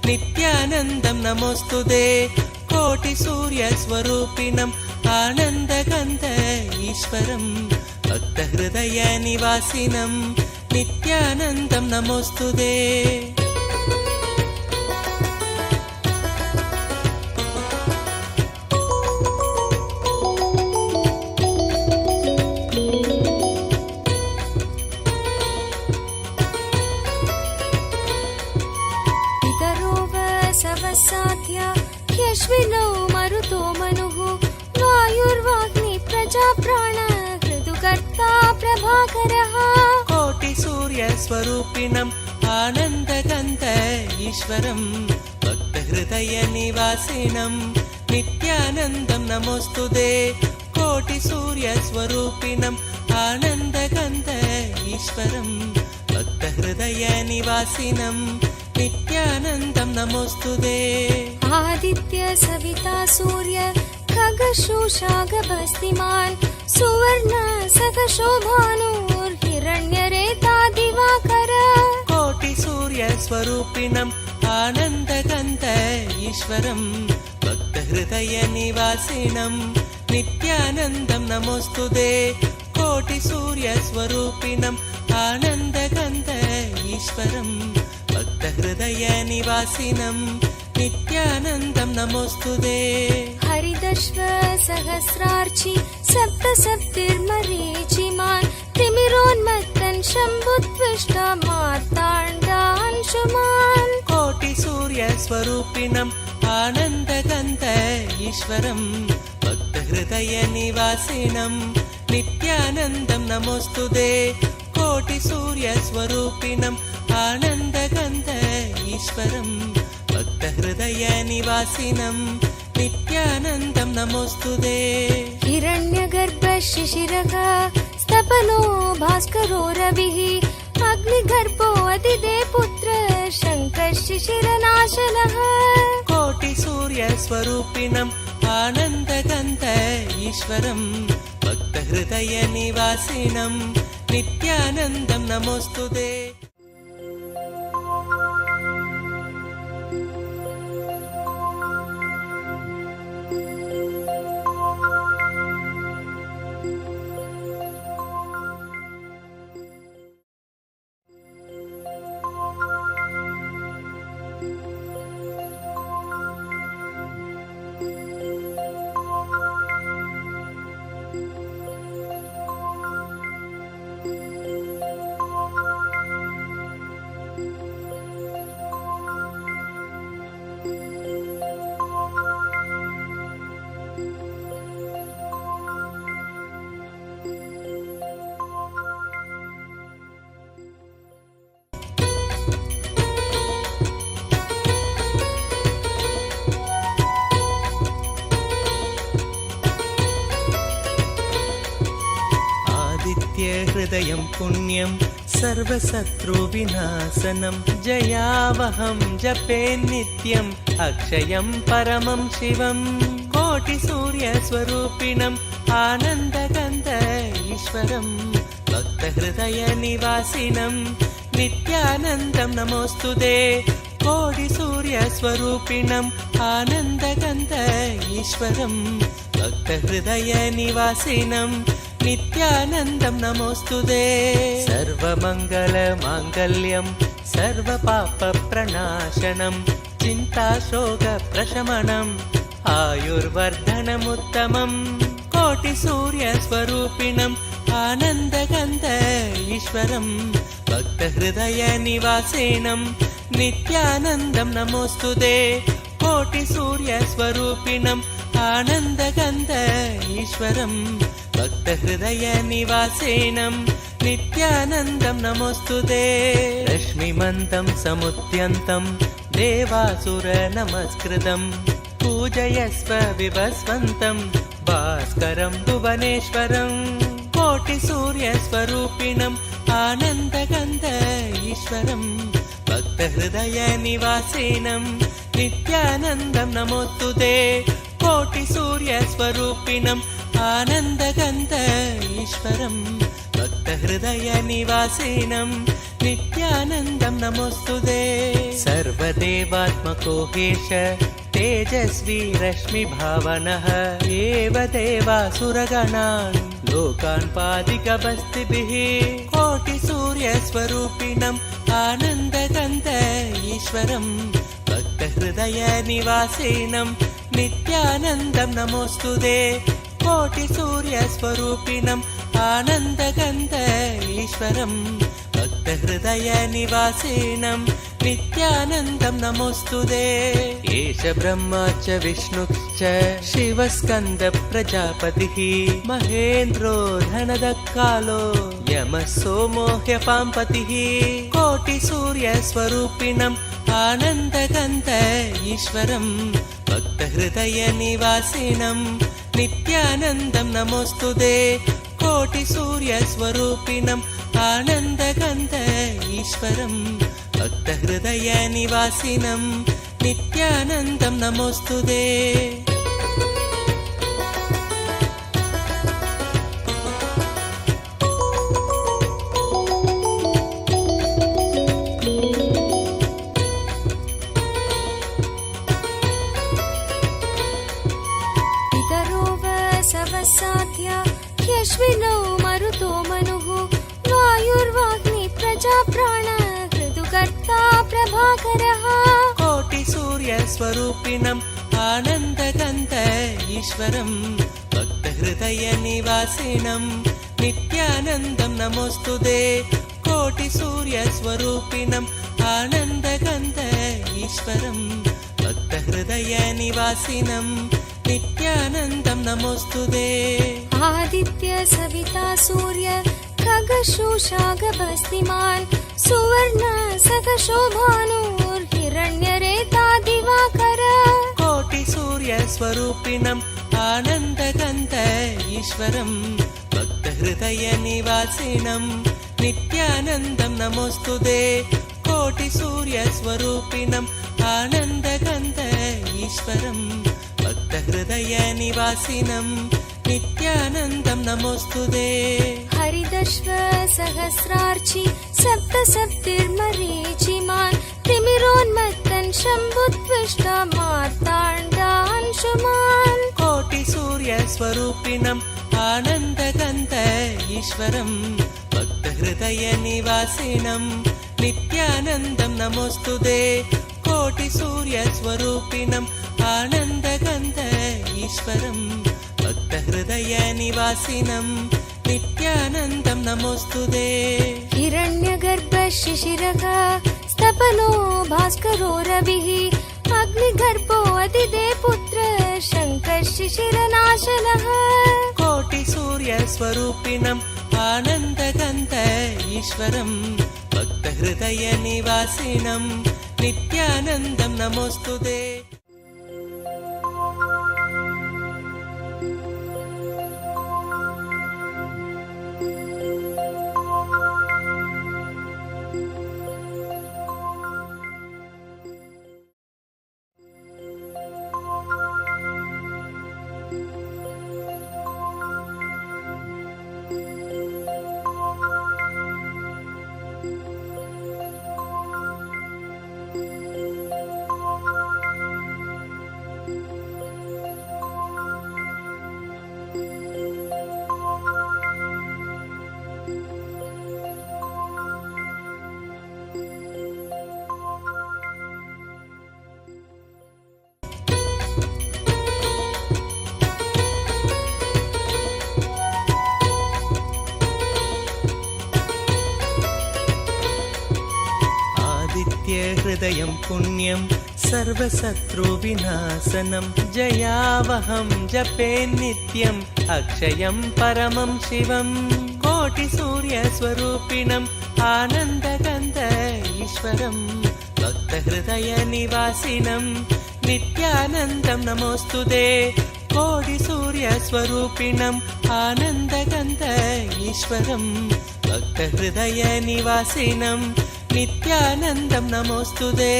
नित्यानन्दं नमोऽस्तुते कोटिसूर्यस्वरूपिणम् आनन्दगन्ध ईश्वरं भक्तहृदयनिवासिनं नित्यानन्दं नमोऽस्तुते सवसाध्या ह्यश्विनौ मरुतो मनुः वायुर्वाग्नि प्रजाप्राण ऋतुकर्ता प्रभाकरः कोटिसूर्यस्वरूपिणम् आनन्दगन्ध ईश्वरं भक्तहृदयनिवासिनं नित्यानन्दं नमोऽस्तुते कोटिसूर्यस्वरूपिणम् आनन्दगन्ध ईश्वरं भक्तहृदयनिवासिनं नित्यानन्दं नमोऽस्तुते आदित्य सविता सूर्य खगशोषागभस्तिमान् सुवर्ण सखशोभानुर्हिरण्यरेता दिवाकर कोटिसूर्यस्वरूपिणम् आनन्दगन्ध ईश्वरं भक्तहृदयनिवासिनं नित्यानन्दं नमोऽस्तुते कोटिसूर्यस्वरूपिणम् आनन्दगन्ध ईश्वरं भक्तहृदयनिवासिनं नित्यानन्दं नमोऽस्तुते हरिदश्व सहस्रार्चि सप्तसप्तिर्मरीचिमान् तिमिरोन्मत्तन् शम्भुत्विष्ट मार्ताण्डांशुमान् कोटिसूर्यस्वरूपिणम् आनन्दगन्ध ईश्वरं भक्तहृदयनिवासिनं नित्यानन्दं नमोऽस्तुते कोटिसूर्यस्वरूपिणम् आनन्दगन्ध ईश्वरं भक्तहृदयनिवासिनं नित्यानन्दं नमोऽस्तुते हिरण्यगर्भ शिशिरः स्तपनो भास्करो रविः अग्निगर्भो अतिदे पुत्र शङ्कः शिशिरनाशनः कोटिसूर्यस्वरूपिणम् आनन्दगन्ध ईश्वरं भक्तहृदयनिवासिनं नित्यानन्दं नमोऽस्तुते भक्तहृदयं पुण्यं सर्वशत्रुविनाशनं जयावहं जपे नित्यम् अक्षयं परमं शिवं कोटिसूर्यस्वरूपिणम् आनन्दगन्ध ईश्वरं भक्तहृदयनिवासिनं नित्यानन्दं नमोऽस्तुते कोटिसूर्यस्वरूपिणम् आनन्दगन्ध ईश्वरं भक्तहृदयनिवासिनं नित्यानन्दं नमोऽस्तुते सर्वमङ्गलमाङ्गल्यं सर्वपापप्रणाशनं चिन्ताशोकप्रशमनम् आयुर्वर्धनमुत्तमम् कोटिसूर्यस्वरूपिणम् आनन्दगन्ध ईश्वरं भक्तहृदयनिवासिनं नित्यानन्दं नमोऽस्तुते कोटिसूर्यस्वरूपिणम् आनन्दगन्ध ईश्वरं भक्तहृदयनिवासिनं नित्यानन्दं नमोऽस्तुते रश्मिमन्तं समुद्यन्तं देवासुरनमस्कृतं पूजयस्व विभस्वन्तं भास्करं भुवनेश्वरं कोटिसूर्यस्वरूपिणम् आनन्दगन्ध ईश्वरं भक्तहृदयनिवासिनं नित्यानन्दं नमोऽस्तुते कोटिसूर्यस्वरूपिणम् आनन्दगन्ध ईश्वरं भक्तहृदयनिवासिनं नित्यानन्दं नमोऽस्तुते सर्वदेवात्मको हेश तेजस्वी रश्मिभावनः एव देवासुरगणान् लोकान् पादिकबस्तिभिः कोटिसूर्यस्वरूपिणम् आनन्दगन्ध ईश्वरं भक्तहृदयनिवासिनं नित्यानन्दं नमोऽस्तुते कोटिसूर्यस्वरूपिणम् आनन्दगन्ध ईश्वरं भक्तहृदयनिवासिनं नित्यानन्दं नमोऽस्तुते एष ब्रह्मा च विष्णुश्च शिवस्कन्द प्रजापतिः महेन्द्रो धनदकालो यमः सोमो ह्यपाम्पतिः कोटिसूर्यस्वरूपिणम् आनन्दगन्ध ईश्वरं भक्तहृदयनिवासिनं नित्यानन्दं नमोऽस्तुते कोटिसूर्यस्वरूपिणम् आनन्दगन्ध ईश्वरं भक्तहृदयनिवासिनं नित्यानन्दं नमोऽस्तुते साध्या ह्यश्विनौ मरुतो मनुः वायुर्वाग्नि प्रजाप्राण ऋतुकर्ता प्रभाकरः कोटिसूर्यस्वरूपिणम् आनन्दगन्ध ईश्वरं भक्तहृदयनिवासिनं नित्यानन्दं नमोऽस्तुते कोटिसूर्यस्वरूपिणम् आनन्दगन्ध ईश्वरं भक्तहृदयनिवासिनं नित्यानन्दं नमोऽस्तुते आदित्य सविता सूर्य खगशोषागभस्तिमान् सुवर्ण सकशोभानुर्हिरण्यरेता दिवाकर कोटिसूर्यस्वरूपिणम् आनन्दगन्ध ईश्वरं भक्तहृदयनिवासिनं नित्यानन्दं नमोऽस्तुते कोटिसूर्यस्वरूपिणम् आनन्दगन्ध ईश्वरं भक्तहृदयनिवासिनं नित्यानन्दं नमोऽस्तुते हरिदश्व सहस्रार्चि सप्तसप्तिर्मरीचिमान् तिमिरोन्मत्तन् शम्भुत्विष्ट मार्ताण्डांशुमान् कोटिसूर्यस्वरूपिणम् आनन्दगन्ध ईश्वरं भक्तहृदयनिवासिनं नित्यानन्दं नमोऽस्तुते कोटिसूर्यस्वरूपिणम् आनन्दगन्ध ईश्वरं भक्तहृदयनिवासिनं नित्यानन्दं नमोऽस्तुते हिरण्यगर्भ शिशिरः स्तपनो भास्करो रविः अग्निगर्भो अतिदे पुत्र शङ्कः शिशिरनाशनः कोटिसूर्यस्वरूपिणम् आनन्दगन्ध ईश्वरं भक्तहृदयनिवासिनं नित्यानन्दं नमोऽस्तुते हृदयं पुण्यं सर्वशत्रुविनाशनं जयावहं जपे नित्यम् अक्षयं परमं शिवं कोटिसूर्यस्वरूपिणम् आनन्दगन्ध ईश्वरं भक्तहृदयनिवासिनं नित्यानन्दं नमोऽस्तुते कोटिसूर्यस्वरूपिणम् आनन्दगन्ध ईश्वरं भक्तहृदयनिवासिनं नित्यानन्दं नमोऽस्तुते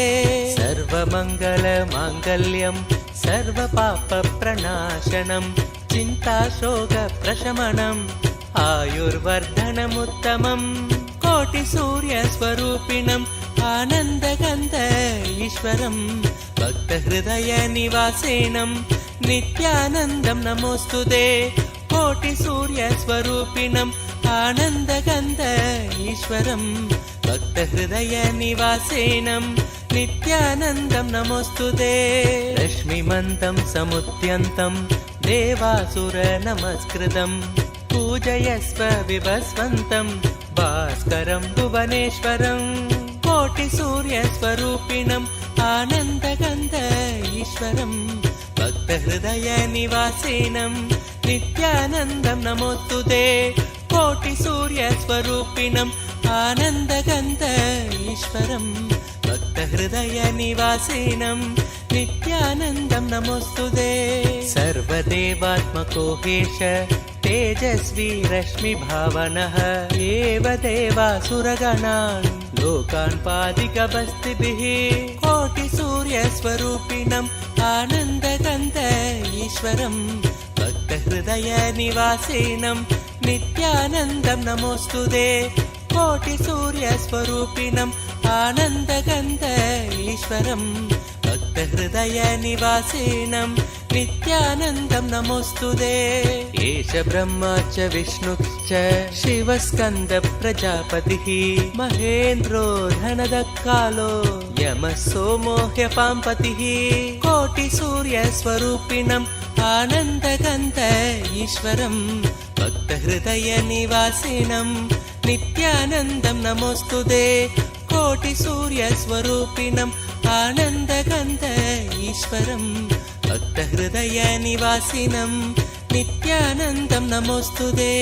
सर्वमङ्गलमाङ्गल्यं सर्वपापप्रणाशनं चिन्ताशोकप्रशमनम् आयुर्वर्धनमुत्तमम् कोटिसूर्यस्वरूपिणम् आनन्दगन्ध ईश्वरं भक्तहृदयनिवासिनं नित्यानन्दं नमोऽस्तुते कोटिसूर्यस्वरूपिणम् आनन्दगन्ध ईश्वरं भक्तहृदयनिवासिनं नित्यानन्दं नमोऽस्तुते रश्मिमन्तं समुद्यन्तं देवासुरनमस्कृतं पूजयस्व विभस्वन्तं भास्करं भुवनेश्वरं कोटिसूर्यस्वरूपिणम् आनन्दगन्ध ईश्वरं भक्तहृदयनिवासिनं नित्यानन्दं नमोऽस्तुते कोटिसूर्यस्वरूपिणम् आनन्दगन्ध ईश्वरं भक्तहृदयनिवासिनं नित्यानन्दं नमोऽस्तुते सर्वदेवात्मको हेश तेजस्वी रश्मिभावनः एव देवासुरगणान् लोकान् पादिकबस्तिभिः कोटिसूर्यस्वरूपिणम् आनन्दगन्ध ईश्वरं भक्तहृदयनिवासिनं नित्यानन्दं नमोऽस्तुते कोटिसूर्यस्वरूपिणम् आनन्दगन्ध ईश्वरं भक्तहृदयनिवासिनं नित्यानन्दं नमोऽस्तुते एष ब्रह्मा च विष्णुश्च शिवस्कन्द प्रजापतिः महेन्द्रो धनदकालो यमः सोमो ह्यपाम्पतिः कोटिसूर्यस्वरूपिणम् आनन्दगन्ध ईश्वरं भक्तहृदयनिवासिनं नित्यानन्दं नमोऽस्तुते कोटिसूर्यस्वरूपिणम् आनन्दगन्ध ईश्वरं भक्तहृदयनिवासिनं नित्यानन्दं नमोऽस्तुते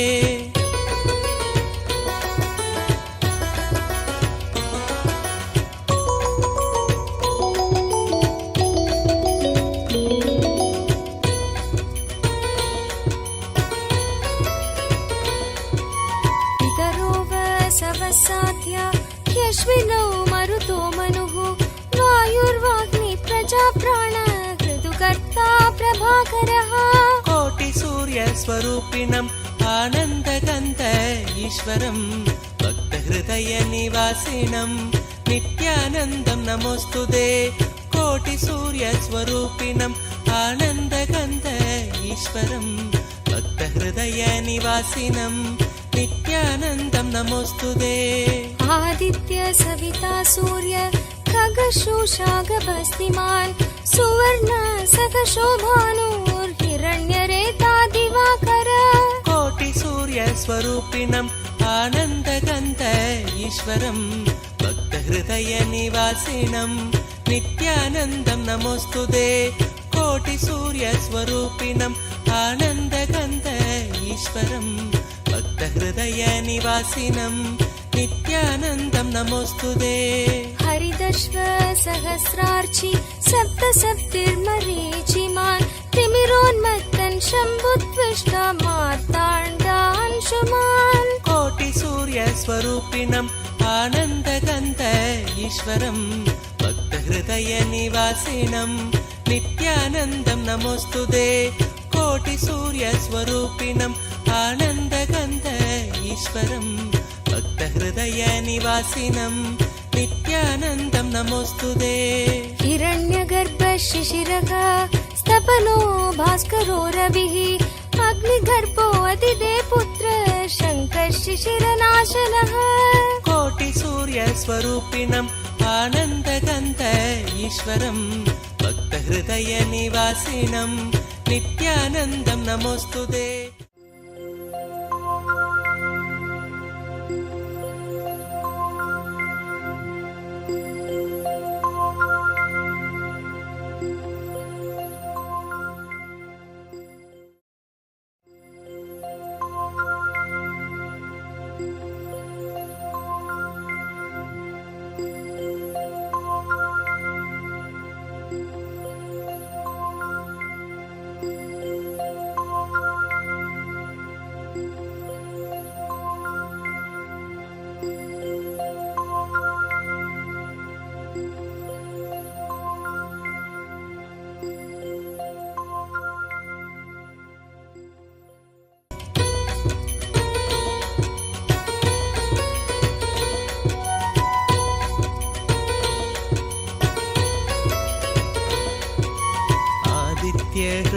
सवसाध्या ह्यश्विनौ मरुतो मनुः वायुर्वाग्नि प्रजाप्राण ऋतुकर्ता प्रभाकरः कोटिसूर्यस्वरूपिणम् आनन्दगन्ध ईश्वरं भक्तहृदयनिवासिनं नित्यानन्दं नमोऽस्तुते कोटिसूर्यस्वरूपिणम् आनन्दगन्ध ईश्वरं भक्तहृदयनिवासिनं नित्यानन्दं नमोऽस्तुते आदित्य सविता सूर्य खगशोषागभस्तिमान् सुवर्ण सखशोभानुर्हिरण्यरेता दिवाकर कोटिसूर्यस्वरूपिणम् आनन्दगन्ध ईश्वरं भक्तहृदयनिवासिनं नित्यानन्दं नमोऽस्तुते कोटिसूर्यस्वरूपिणम् आनन्दगन्ध ईश्वरं भक्तहृदयनिवासिनं नित्यानन्दं नमोऽस्तुते हरिदश्व सहस्रार्चि सप्तसप्तिर्मरीचिमान् तिमिरोन्मत्तन् शम्भुत्विष्ट मार्ताण्डांशुमान् कोटिसूर्यस्वरूपिणम् आनन्दगन्ध ईश्वरं भक्तहृदयनिवासिनं नित्यानन्दं नमोऽस्तुते कोटिसूर्यस्वरूपिणम् आनन्दगन्ध ईश्वरं भक्तहृदयनिवासिनं नित्यानन्दं नमोऽस्तुते हिरण्यगर्भ शिशिरः स्तपनो भास्करो रविः अग्निगर्भो अतिदे पुत्र शङ्कर शिशिरनाशनः कोटिसूर्यस्वरूपिणम् आनन्दगन्ध ईश्वरं भक्तहृदयनिवासिनं नित्यानन्दं नमोऽस्तुते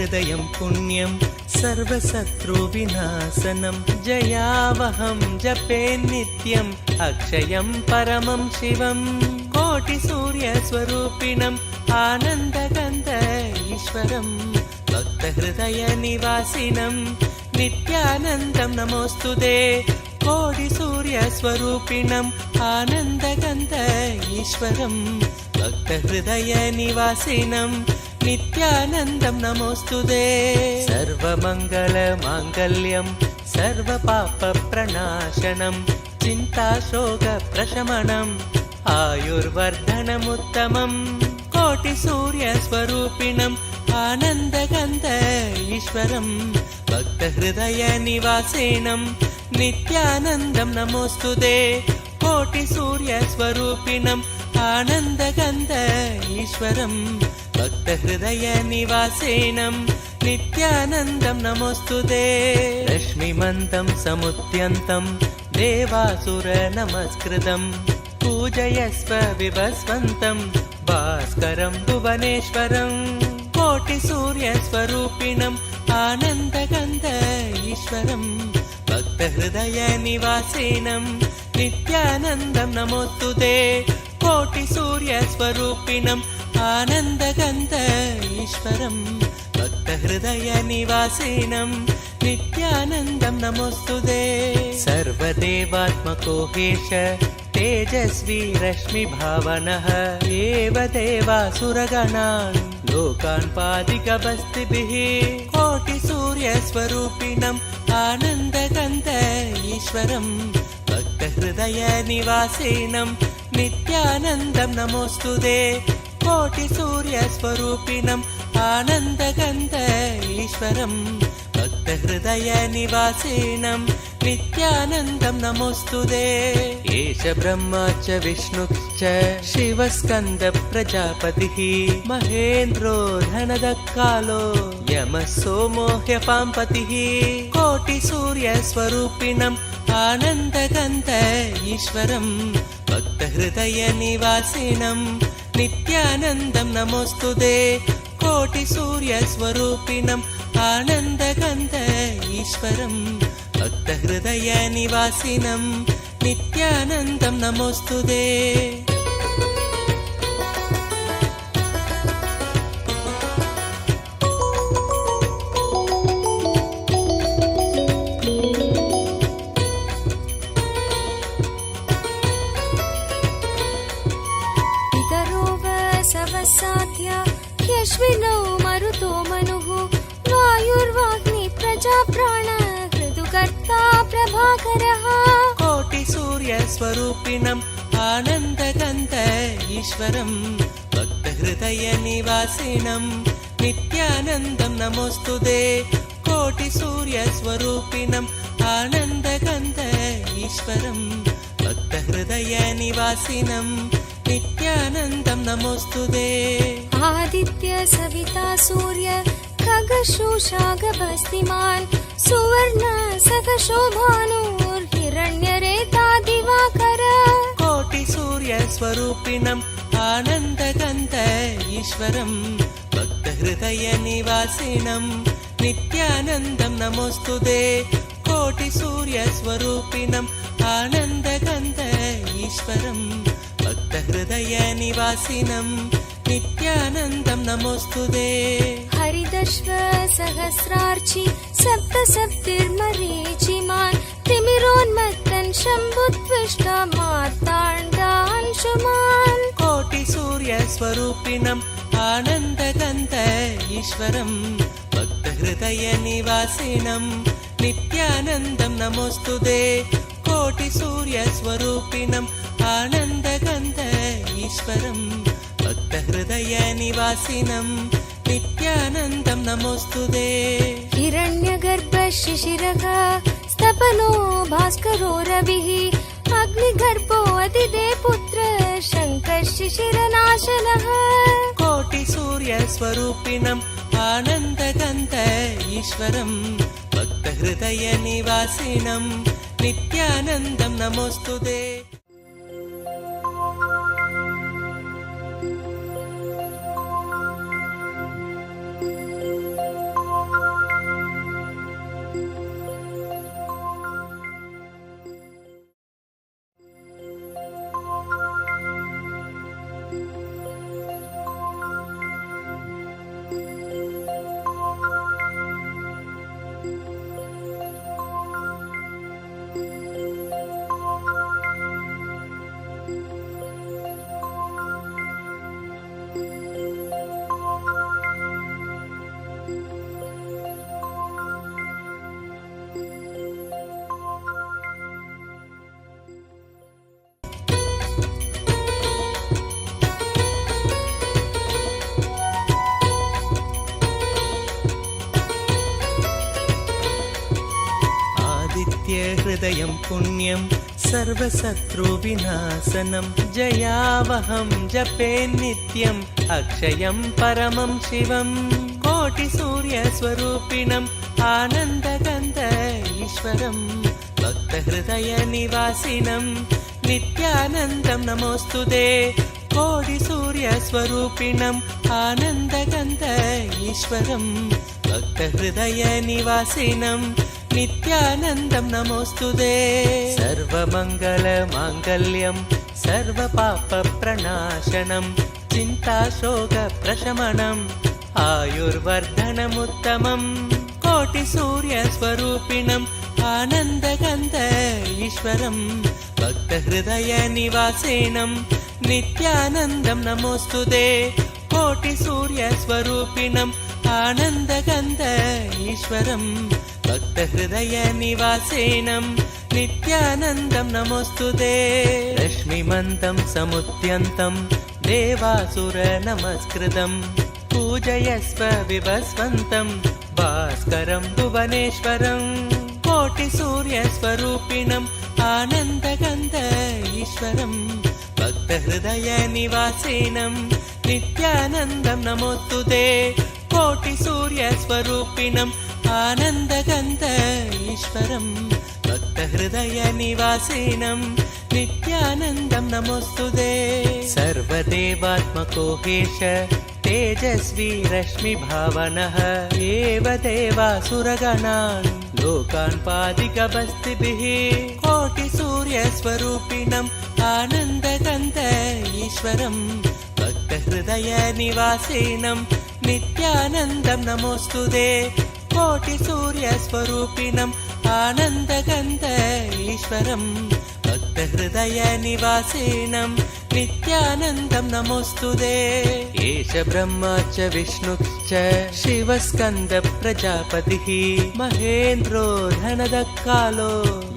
भक्तहृदयं पुण्यं सर्वशत्रुविनाशनं जयावहं जपे नित्यम् अक्षयं परमं शिवं कोटिसूर्यस्वरूपिणम् आनन्दगन्ध ईश्वरं भक्तहृदयनिवासिनं नित्यानन्दं नमोऽस्तुते कोटिसूर्यस्वरूपिणम् आनन्दगन्ध ईश्वरं भक्तहृदयनिवासिनं नित्यानन्दं नमोऽस्तुते सर्वमङ्गलमाङ्गल्यं सर्वपापप्रणाशनं चिन्ताशोकप्रशमनम् आयुर्वर्धनमुत्तमम् कोटिसूर्यस्वरूपिणम् आनन्दगन्ध ईश्वरं भक्तहृदयनिवासिनं नित्यानन्दं नमोऽस्तुते कोटिसूर्यस्वरूपिणम् आनन्दगन्ध ईश्वरं भक्तहृदयनिवासिनं नित्यानन्दं नमोऽस्तुते रश्मिमन्तं समुद्यन्तं देवासुरनमस्कृतं पूजयस्व विभस्वन्तं भास्करं भुवनेश्वरं कोटिसूर्यस्वरूपिणम् आनन्दगन्ध ईश्वरं भक्तहृदयनिवासिनं नित्यानन्दं नमोऽस्तुते कोटिसूर्यस्वरूपिणम् आनन्दगन्ध ईश्वरं भक्तहृदयनिवासिनं नित्यानन्दं नमोऽस्तुते सर्वदेवात्मको हेश तेजस्वी रश्मिभावनः एव देवासुरगणान् लोकान् पादिकबस्तिभिः कोटिसूर्यस्वरूपिणम् आनन्दगन्ध ईश्वरं भक्तहृदयनिवासिनं नित्यानन्दं नमोऽस्तुते कोटिसूर्यस्वरूपिणम् आनन्दगन्ध ईश्वरं भक्तहृदयनिवासिनं नित्यानन्दं नमोऽस्तुते एष ब्रह्मा च विष्णुश्च शिवस्कन्द प्रजापतिः महेन्द्रो धनदकालो यमः सोमो ह्यपाम्पतिः कोटिसूर्यस्वरूपिणम् आनन्दगन्ध ईश्वरं भक्तहृदयनिवासिनं नित्यानन्दं नमोऽस्तुते कोटिसूर्यस्वरूपिणम् आनन्दगन्ध ईश्वरं भक्तहृदयनिवासिनं नित्यानन्दं नमोऽस्तुते ह्यश्विनौ मरुतो मनुः वायुर्वाग्नि प्रजाप्राण ऋतुकर्ता प्रभाकरः कोटिसूर्यस्वरूपिणम् आनन्दगन्ध ईश्वरं भक्तहृदयनिवासिनं नित्यानन्दं नमोऽस्तुते कोटिसूर्यस्वरूपिणम् आनन्दगन्ध ईश्वरं भक्तहृदयनिवासिनं नित्यानन्दं नमोऽस्तुते आदित्य सविता सूर्य खगशोषागभस्तिमान् सुवर्ण सखशोभानुर्हिरण्यरेता दिवाकर कोटिसूर्यस्वरूपिणम् आनन्दगन्ध ईश्वरं भक्तहृदयनिवासिनं नित्यानन्दं नमोऽस्तुते कोटिसूर्यस्वरूपिणम् आनन्दगन्ध ईश्वरं भक्तहृदयनिवासिनं नित्यानन्दं नमोऽस्तुते हरिदश्व सहस्रार्चि सप्तसप्तिर्मरीचिमान् तिमिरोन्मत्तन् शम्भुत्विष्ट मार्ताण्डांशुमान् कोटिसूर्यस्वरूपिणम् आनन्दगन्ध ईश्वरं भक्तहृदयनिवासिनं नित्यानन्दं नमोऽस्तुते कोटिसूर्यस्वरूपिणम् आनन्दगन्ध ईश्वरं भक्तहृदयनिवासिनं नित्यानन्दं नमोऽस्तुते हिरण्यगर्भ शिशिरः स्तपनो भास्करो रविः अग्निगर्भो अतिदे पुत्र शङ्कर शिशिरनाशनः कोटिसूर्यस्वरूपिणम् आनन्दगन्ध ईश्वरं भक्तहृदयनिवासिनं नित्यानन्दं नमोऽस्तुते भक्तहृदयं पुण्यं सर्वशत्रुविनाशनं जयावहं जपे नित्यम् अक्षयं परमं शिवं कोटिसूर्यस्वरूपिणम् आनन्दगन्ध ईश्वरं भक्तहृदयनिवासिनं नित्यानन्दं नमोऽस्तुते कोटिसूर्यस्वरूपिणम् आनन्दगन्ध ईश्वरं भक्तहृदयनिवासिनं नित्यानन्दं नमोऽस्तुते सर्वमङ्गलमाङ्गल्यं सर्वपापप्रणाशनं चिन्ताशोकप्रशमनम् आयुर्वर्धनमुत्तमं कोटिसूर्यस्वरूपिणम् आनन्दगन्ध ईश्वरं भक्तहृदयनिवासिनं नित्यानन्दं नमोऽस्तुते कोटिसूर्यस्वरूपिणम् आनन्दगन्ध ईश्वरं भक्तहृदयनिवासिनं नित्यानन्दं नमोऽस्तुते रश्मिमन्तं समुद्यन्तं देवासुरनमस्कृतं पूजयस्व विवस्वन्तं भास्करं भुवनेश्वरं कोटिसूर्यस्वरूपिणम् आनन्दगन्ध ईश्वरं भक्तहृदयनिवासिनं नित्यानन्दं नमोऽस्तुते कोटिसूर्यस्वरूपिणम् आनन्दगन्ध ईश्वरं भक्तहृदयनिवासिनं नित्यानन्दं नमोऽस्तुते सर्वदेवात्मको हेश तेजस्वी रश्मिभावनः एव देवासुरगणान् लोकान् पादिकबस्तिभिः कोटिसूर्यस्वरूपिणम् आनन्दगन्ध ईश्वरं भक्तहृदयनिवासिनं नित्यानन्दं नमोऽस्तुते कोटिसूर्यस्वरूपिणम् आनन्दगन्ध ईश्वरं भक्तहृदयनिवासिनं नित्यानन्दं नमोऽस्तुते एष ब्रह्मा च विष्णुश्च शिवस्कन्द प्रजापतिः महेन्द्रो धनदकालो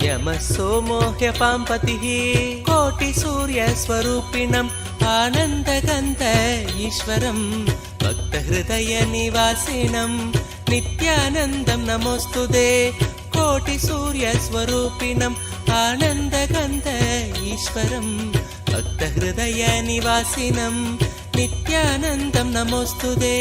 यमः सोमो ह्यपाम्पतिः कोटिसूर्यस्वरूपिणम् आनन्दगन्ध ईश्वरं भक्तहृदयनिवासिनं नित्यानन्दं नमोऽस्तुते कोटिसूर्यस्वरूपिणम् आनन्दगन्ध ईश्वरं भक्तहृदयनिवासिनं नित्यानन्दं नमोऽस्तुते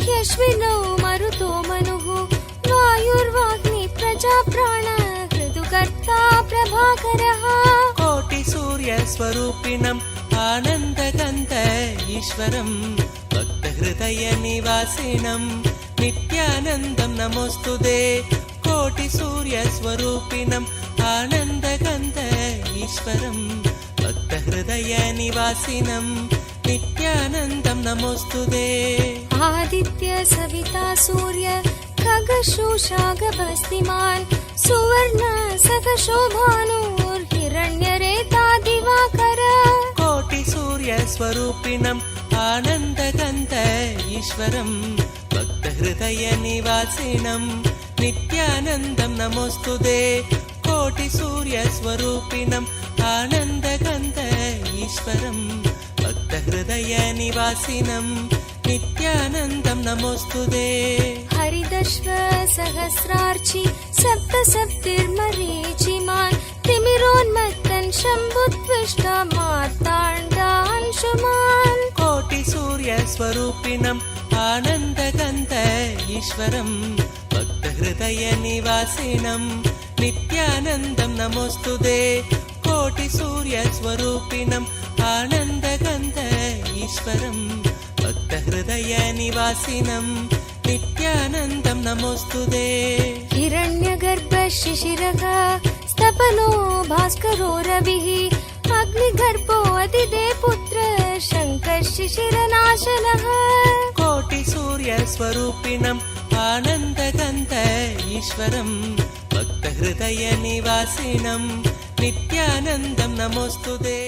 ह्यश्विनौ मरुतो मनुः वायुर्वाग्नि प्रजाप्राण ऋतुकर्ता प्रभाकरः कोटिसूर्यस्वरूपिणम् आनन्दगन्ध ईश्वरं भक्तहृदयनिवासिनं नित्यानन्दं नमोऽस्तुते कोटिसूर्यस्वरूपिणम् आनन्दगन्ध ईश्वरं भक्तहृदयनिवासिनं नित्यानन्दं नमोऽस्तुते आदित्य सविता सूर्य खगशोषागभस्तिमान् सुवर्ण सखशोभानुर्हिरण्यरेता दिवाकर कोटिसूर्यस्वरूपिणम् आनन्दगन्ध ईश्वरं भक्तहृदयनिवासिनं नित्यानन्दं नमोऽस्तुते कोटिसूर्यस्वरूपिणम् आनन्दगन्ध ईश्वरं भक्तहृदयनिवासिनं नित्यानन्दं नमोऽस्तुते हरिदश्व सहस्रार्चि सप्त सप्तिर्मरीचिमान् तिमिरोन्मत्तन् शम्भुत्विष्टा मार्ताण्डांशुमान् कोटिसूर्यस्वरूपिणम् आनन्दगन्ध ईश्वरं भक्तहृदयनिवासिनं नित्यानन्दं नमोऽस्तुते कोटिसूर्यस्वरूपिणम् आनन्दगन्ध ईश्वरं भक्तहृदयनिवासिनं नित्यानन्दं नमोऽस्तुते हिरण्यगर्भ शिशिरः स्तपनो भास्करो रविः अग्निगर्भो अतिदे पुत्र शङ्कर शिशिरनाशनः कोटिसूर्यस्वरूपिणम् आनन्दगन्ध ईश्वरं भक्तहृदयनिवासिनं नित्यानन्दं नमोऽस्तुते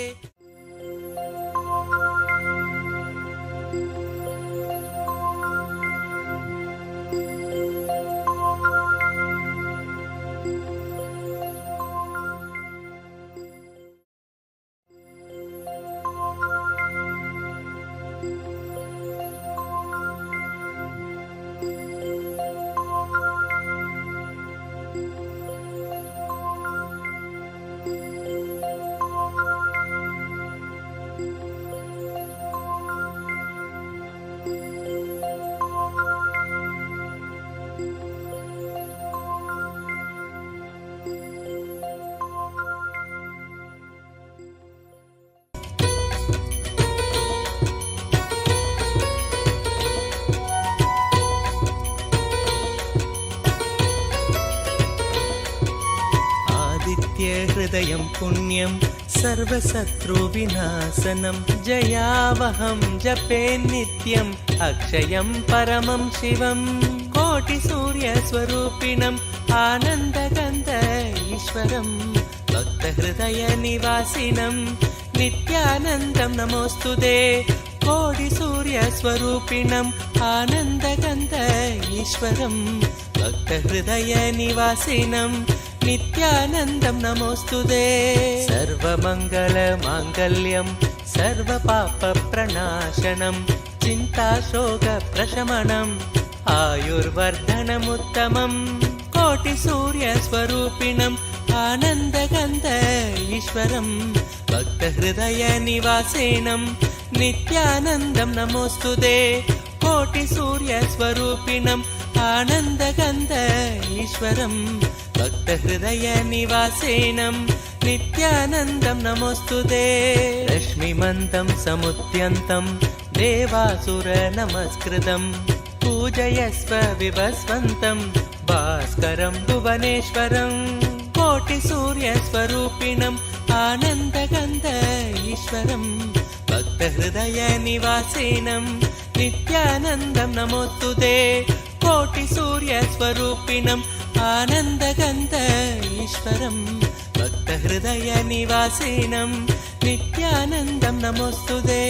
नित्यहृदयं पुण्यं सर्वशत्रुविनाशनं जयावहं जपे नित्यम् अक्षयं परमं शिवं कोटिसूर्यस्वरूपिणम् आनन्दगन्ध ईश्वरं भक्तहृदयनिवासिनं नित्यानन्दं नमोऽस्तुते कोटिसूर्यस्वरूपिणम् आनन्दगन्ध ईश्वरं भक्तहृदयनिवासिनं नित्यानन्दं नमोऽस्तुते सर्वमङ्गलमाङ्गल्यं सर्वपापप्रणाशनं चिन्ताशोकप्रशमनम् आयुर्वर्धनमुत्तमं कोटिसूर्यस्वरूपिणम् आनन्दगन्ध ईश्वरं भक्तहृदयनिवासिनं नित्यानन्दं नमोऽस्तुते कोटिसूर्यस्वरूपिणम् आनन्दगन्ध ईश्वरं भक्तहृदयनिवासिनं नित्यानन्दं नमोऽस्तुते रश्मिमन्तं समुद्यन्तं देवासुरनमस्कृतं पूजयस्व विवस्वन्तं भास्करं भुवनेश्वरं कोटिसूर्यस्वरूपिणम् आनन्दगन्ध ईश्वरं भक्तहृदयनिवासिनं नित्यानन्दं नमोऽस्तुते कोटिसूर्यस्वरूपिणम् आनन्दगन्ध ईश्वरं भक्तहृदयनिवासिनं नित्यानन्दं नमोऽस्तुते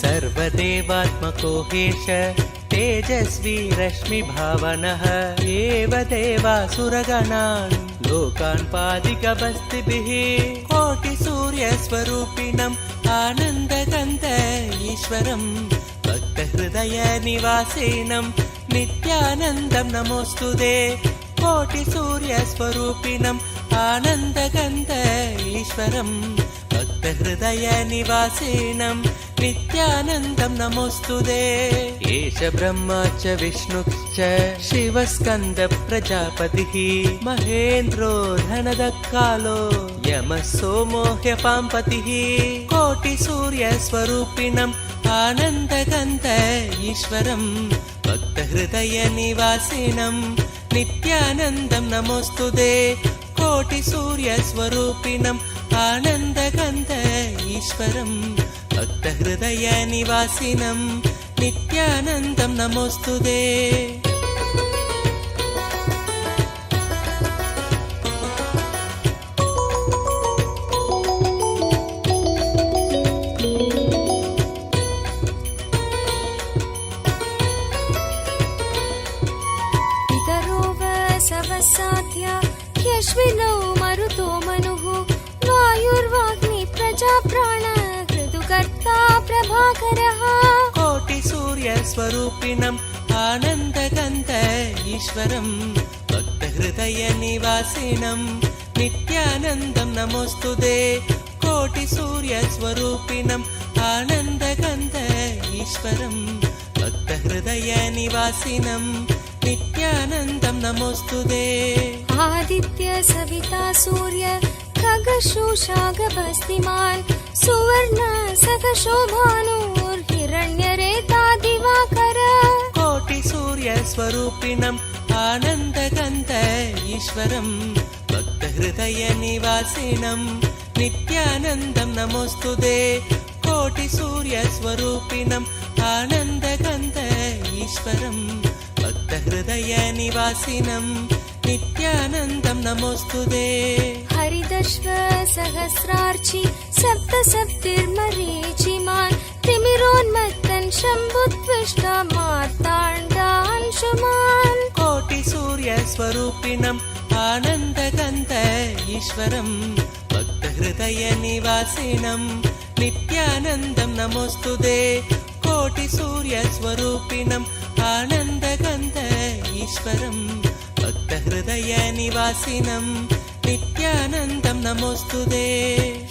सर्वदेवात्मको हेश तेजस्वी रश्मिभावनः एव देवासुरगणान् लोकान् पादिकबस्तिभिः कोटिसूर्यस्वरूपिणम् आनन्दगन्ध ईश्वरं भक्तहृदयनिवासिनं नित्यानन्दं नमोऽस्तुते कोटिसूर्यस्वरूपिणम् आनन्दगन्ध ईश्वरं भक्तहृदयनिवासिनं नित्यानन्दं नमोऽस्तुते एष ब्रह्मा च विष्णुश्च शिवस्कन्द प्रजापतिः महेन्द्रो धनदकालो यमः सोमो ह्यपाम्पतिः कोटिसूर्यस्वरूपिणम् आनन्दगन्ध ईश्वरं भक्तहृदयनिवासिनं नित्यानन्दं नमोऽस्तुते कोटिसूर्यस्वरूपिणम् आनन्दगन्ध ईश्वरं भक्तहृदयनिवासिनं नित्यानन्दं नमोऽस्तुते साध्या ह्यश्विनौ मरुतो मनुः वायुर्वाग्नि प्रजाप्राण ऋतुकर्ता प्रभाकरः कोटिसूर्यस्वरूपिणम् आनन्दगन्ध ईश्वरं भक्तहृदयनिवासिनं नित्यानन्दं नमोऽस्तुते कोटिसूर्यस्वरूपिणम् आनन्दगन्ध ईश्वरं भक्तहृदयनिवासिनं नित्यानन्दं नमोऽस्तुते आदित्य सविता सूर्य खगशोषागभस्तिमान् सुवर्ण सखशोभानुर्हिरण्यरेता दिवाकर कोटिसूर्यस्वरूपिणम् आनन्दगन्ध ईश्वरं भक्तहृदयनिवासिनं नित्यानन्दं नमोऽस्तुते कोटिसूर्यस्वरूपिणम् आनन्दगन्ध ईश्वरं भक्तहृदयनिवासिनं नित्यानन्दं नमोऽस्तुते हरिदश्व सहस्रार्चि सप्तसप्तिर्मरीचिमान् तिमिरोन्मत्तन् शम्भुत्विष्ट मार्ताण्डांशुमान् कोटिसूर्यस्वरूपिणम् आनन्दगन्ध ईश्वरं भक्तहृदयनिवासिनं नित्यानन्दं नमोऽस्तुते कोटिसूर्यस्वरूपिणम् आनन्दगन्ध ईश्वरं भक्तहृदयनिवासिनं नित्यानन्दं नमोऽस्तुते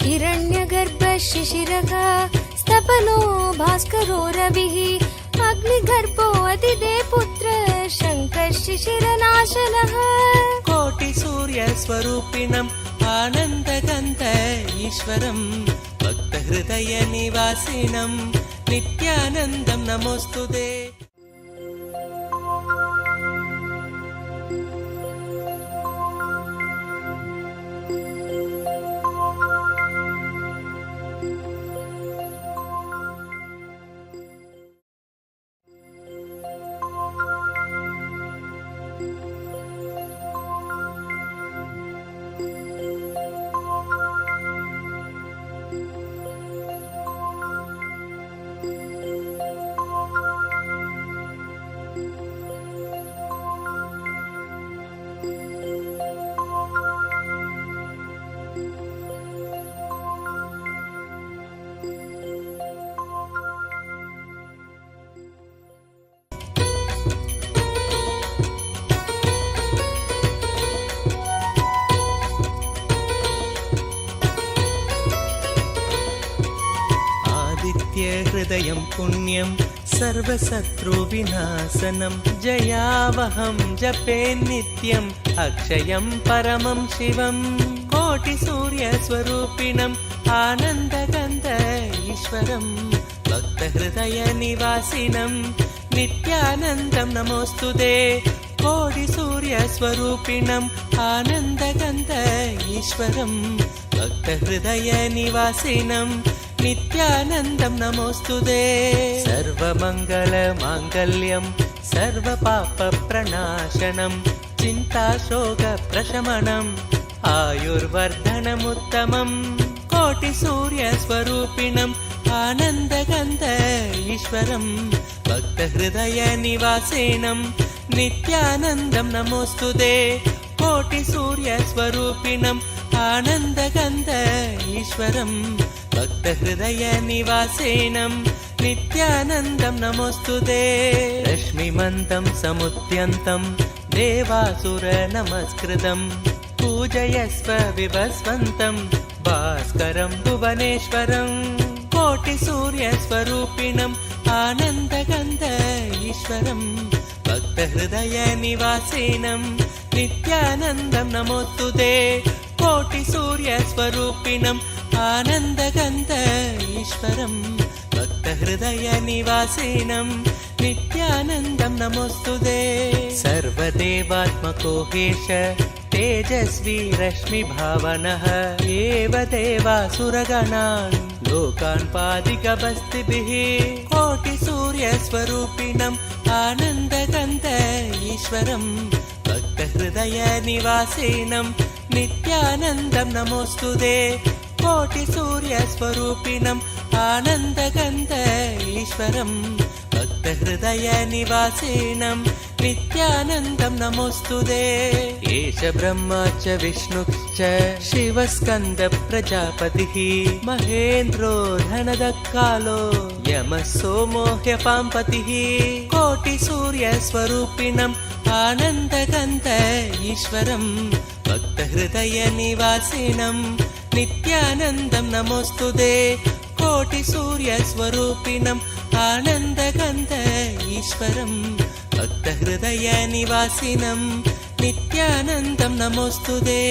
हिरण्यगर्भ शिशिरः स्तपनो भास्करो रविः अग्निगर्भो अतिदे पुत्र शङ्कर शिशिरनाशनः कोटिसूर्यस्वरूपिणम् आनन्दगन्ध ईश्वरं भक्तहृदयनिवासिनं नित्यानन्दं नमोऽस्तुते नित्यहृदयं पुण्यं सर्वशत्रुविनाशनं जयावहं जपे नित्यम् अक्षयं परमं शिवं कोटिसूर्यस्वरूपिणम् आनन्दगन्ध ईश्वरं भक्तहृदयनिवासिनं नित्यानन्दं नमोऽस्तुते कोटिसूर्यस्वरूपिणम् आनन्दगन्ध ईश्वरं भक्तहृदयनिवासिनं नित्यानन्दं नमोऽस्तुते सर्वमङ्गलमाङ्गल्यं सर्वपापप्रणाशनं चिन्ताशोकप्रशमनम् आयुर्वर्धनमुत्तमम् कोटिसूर्यस्वरूपिणम् आनन्दगन्ध ईश्वरं भक्तहृदयनिवासिनं नित्यानन्दं नमोऽस्तुते कोटिसूर्यस्वरूपिणम् आनन्दगन्ध ईश्वरं भक्तहृदयनिवासिनं नित्यानन्दं नमोऽस्तुते रश्मिमन्तं समुद्यन्तं देवासुरनमस्कृतं पूजयस्व विभस्वन्तं भास्करं भुवनेश्वरं कोटिसूर्यस्वरूपिणम् आनन्दगन्ध ईश्वरं भक्तहृदयनिवासिनं नित्यानन्दं नमोऽस्तुते कोटिसूर्यस्वरूपिणम् आनन्दगन्ध ईश्वरं भक्तहृदयनिवासिनं नित्यानन्दं नमोऽस्तुते सर्वदेवात्मको हेश तेजस्वी रश्मिभावनः एव देवासुरगणान् लोकान् पादिकबस्तिभिः कोटिसूर्यस्वरूपिणम् आनन्दगन्ध ईश्वरं भक्तहृदयनिवासिनं नित्यानन्दं नमोऽस्तुते कोटिसूर्यस्वरूपिणम् आनन्दगन्ध ईश्वरं भक्तहृदयनिवासिनं नित्यानन्दं नमोऽस्तुते एष ब्रह्मा च विष्णुश्च शिवस्कन्द प्रजापतिः महेन्द्रो धनदकालो यमः सोमो ह्यपाम्पतिः कोटिसूर्यस्वरूपिणम् आनन्दगन्ध ईश्वरं भक्तहृदयनिवासिनं नित्यानन्दं नमोऽस्तुते कोटिसूर्यस्वरूपिणम् आनन्दगन्ध ईश्वरं भक्तहृदयनिवासिनं नित्यानन्दं नमोऽस्तुते